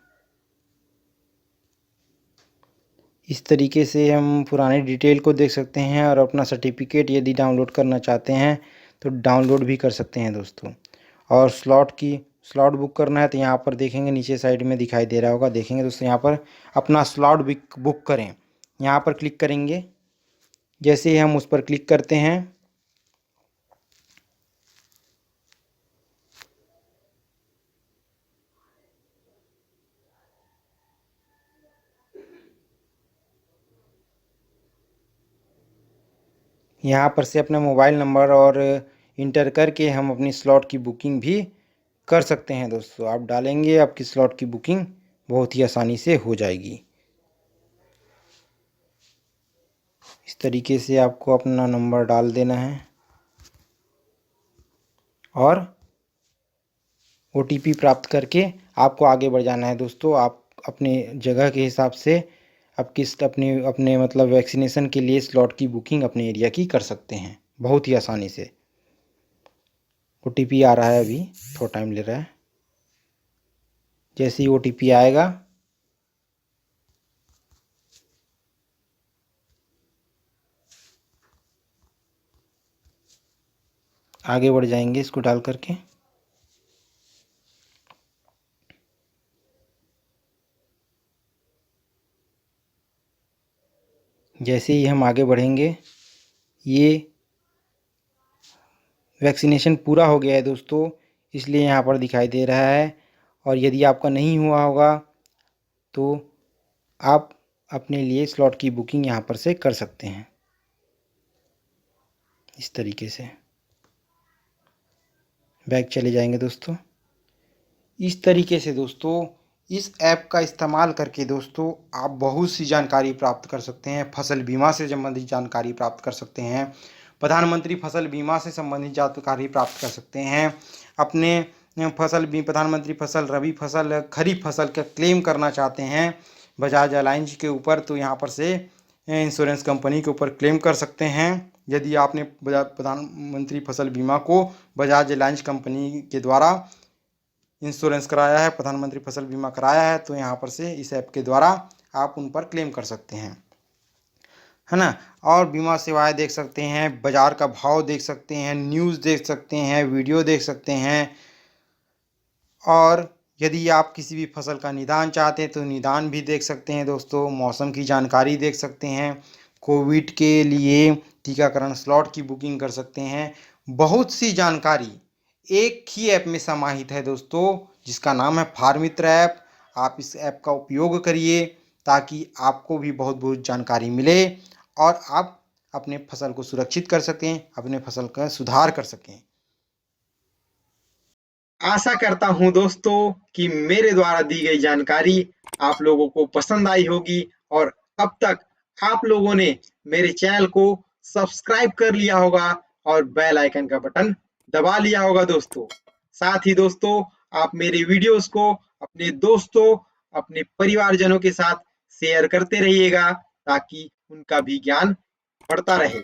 इस तरीके से हम पुरानी डिटेल को देख सकते हैं और अपना सर्टिफिकेट यदि डाउनलोड करना चाहते हैं तो डाउनलोड भी कर सकते हैं दोस्तों। और स्लॉट बुक करना है तो यहाँ पर देखेंगे, नीचे साइड में दिखाई दे रहा होगा, देखेंगे दोस्तों, यहाँ पर अपना स्लॉट बुक करें, यहाँ पर क्लिक करेंगे। जैसे ही हम उस पर क्लिक करते हैं, यहाँ पर से अपना मोबाइल नंबर और इंटर करके हम अपनी स्लॉट की बुकिंग भी कर सकते हैं दोस्तों। आप डालेंगे, आपकी स्लॉट की बुकिंग बहुत ही आसानी से हो जाएगी। इस तरीके से आपको अपना नंबर डाल देना है और OTP प्राप्त करके आपको आगे बढ़ जाना है दोस्तों। आप अपने जगह के हिसाब से आप अपने अपने मतलब वैक्सीनेशन के लिए स्लॉट की बुकिंग अपने एरिया की कर सकते हैं बहुत ही आसानी से। OTP आ रहा है, अभी थोड़ा टाइम ले रहा है। जैसे ही OTP आएगा, आगे बढ़ जाएंगे इसको डाल करके। जैसे ही हम आगे बढ़ेंगे, ये वैक्सीनेशन पूरा हो गया है दोस्तों, इसलिए यहाँ पर दिखाई दे रहा है। और यदि आपका नहीं हुआ होगा तो आप अपने लिए स्लॉट की बुकिंग यहाँ पर से कर सकते हैं इस तरीके से। बैक चले जाएंगे दोस्तों। इस तरीके से दोस्तों, इस ऐप का इस्तेमाल करके दोस्तों आप बहुत सी जानकारी प्राप्त कर सकते हैं। फसल बीमा से संबंधित जानकारी प्राप्त कर सकते हैं, प्रधानमंत्री फसल बीमा से संबंधित जानकारी प्राप्त कर सकते हैं। अपने प्रधानमंत्री फसल, रबी फसल, खरीफ फसल का क्लेम करना चाहते हैं बजाज अलायंस के ऊपर, तो यहाँ पर से इंश्योरेंस कंपनी के ऊपर क्लेम कर सकते हैं। यदि आपने प्रधानमंत्री फसल बीमा को बजाज अलायंस कंपनी के द्वारा इंश्योरेंस कराया है, प्रधानमंत्री फसल बीमा कराया है, तो यहाँ पर से इस ऐप के द्वारा आप उन पर क्लेम कर सकते हैं, है ना। और बीमा सेवाएं देख सकते हैं, बाज़ार का भाव देख सकते हैं, न्यूज़ देख सकते हैं, वीडियो देख सकते हैं। और यदि आप किसी भी फसल का निदान चाहते हैं तो निदान भी देख सकते हैं दोस्तों। मौसम की जानकारी देख सकते हैं, कोविड के लिए टीकाकरण स्लॉट की बुकिंग कर सकते हैं। बहुत सी जानकारी एक ही ऐप में समाहित है दोस्तों, जिसका नाम है फार्मित्र ऐप। आप इस ऐप का उपयोग करिए ताकि आपको भी बहुत बहुत जानकारी मिले और आप अपने फसल को सुरक्षित कर सकें, अपने फसल का सुधार कर सकें। आशा करता हूं दोस्तों कि मेरे द्वारा दी गई जानकारी आप लोगों को पसंद आई होगी और अब तक आप लोगों ने मेरे चैनल को सब्सक्राइब कर लिया होगा और बेल आइकन का बटन दबा लिया होगा दोस्तों। साथ ही दोस्तों आप मेरे वीडियोस को अपने दोस्तों, अपने परिवारजनों के साथ शेयर करते रहिएगा ताकि उनका भी ज्ञान बढ़ता रहे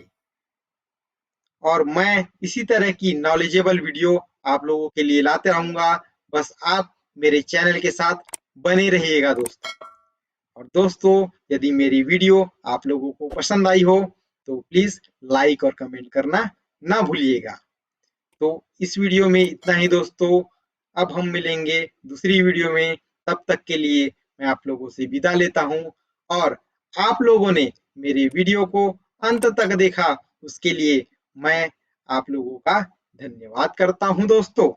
और मैं इसी तरह की नॉलेजेबल वीडियो आप लोगों के लिए लाते रहूंगा। बस आप मेरे चैनल के साथ बने रहिएगा दोस्तों। और दोस्तों यदि मेरी वीडियो आप लोगों को पसंद आई हो तो प्लीज लाइक और कमेंट करना ना भूलिएगा। तो इस वीडियो में इतना ही दोस्तों। अब हम मिलेंगे दूसरी वीडियो में। तब तक के लिए मैं आप लोगों से विदा लेता हूं और आप लोगों ने मेरे वीडियो को अंत तक देखा उसके लिए मैं आप लोगों का धन्यवाद करता हूं दोस्तों।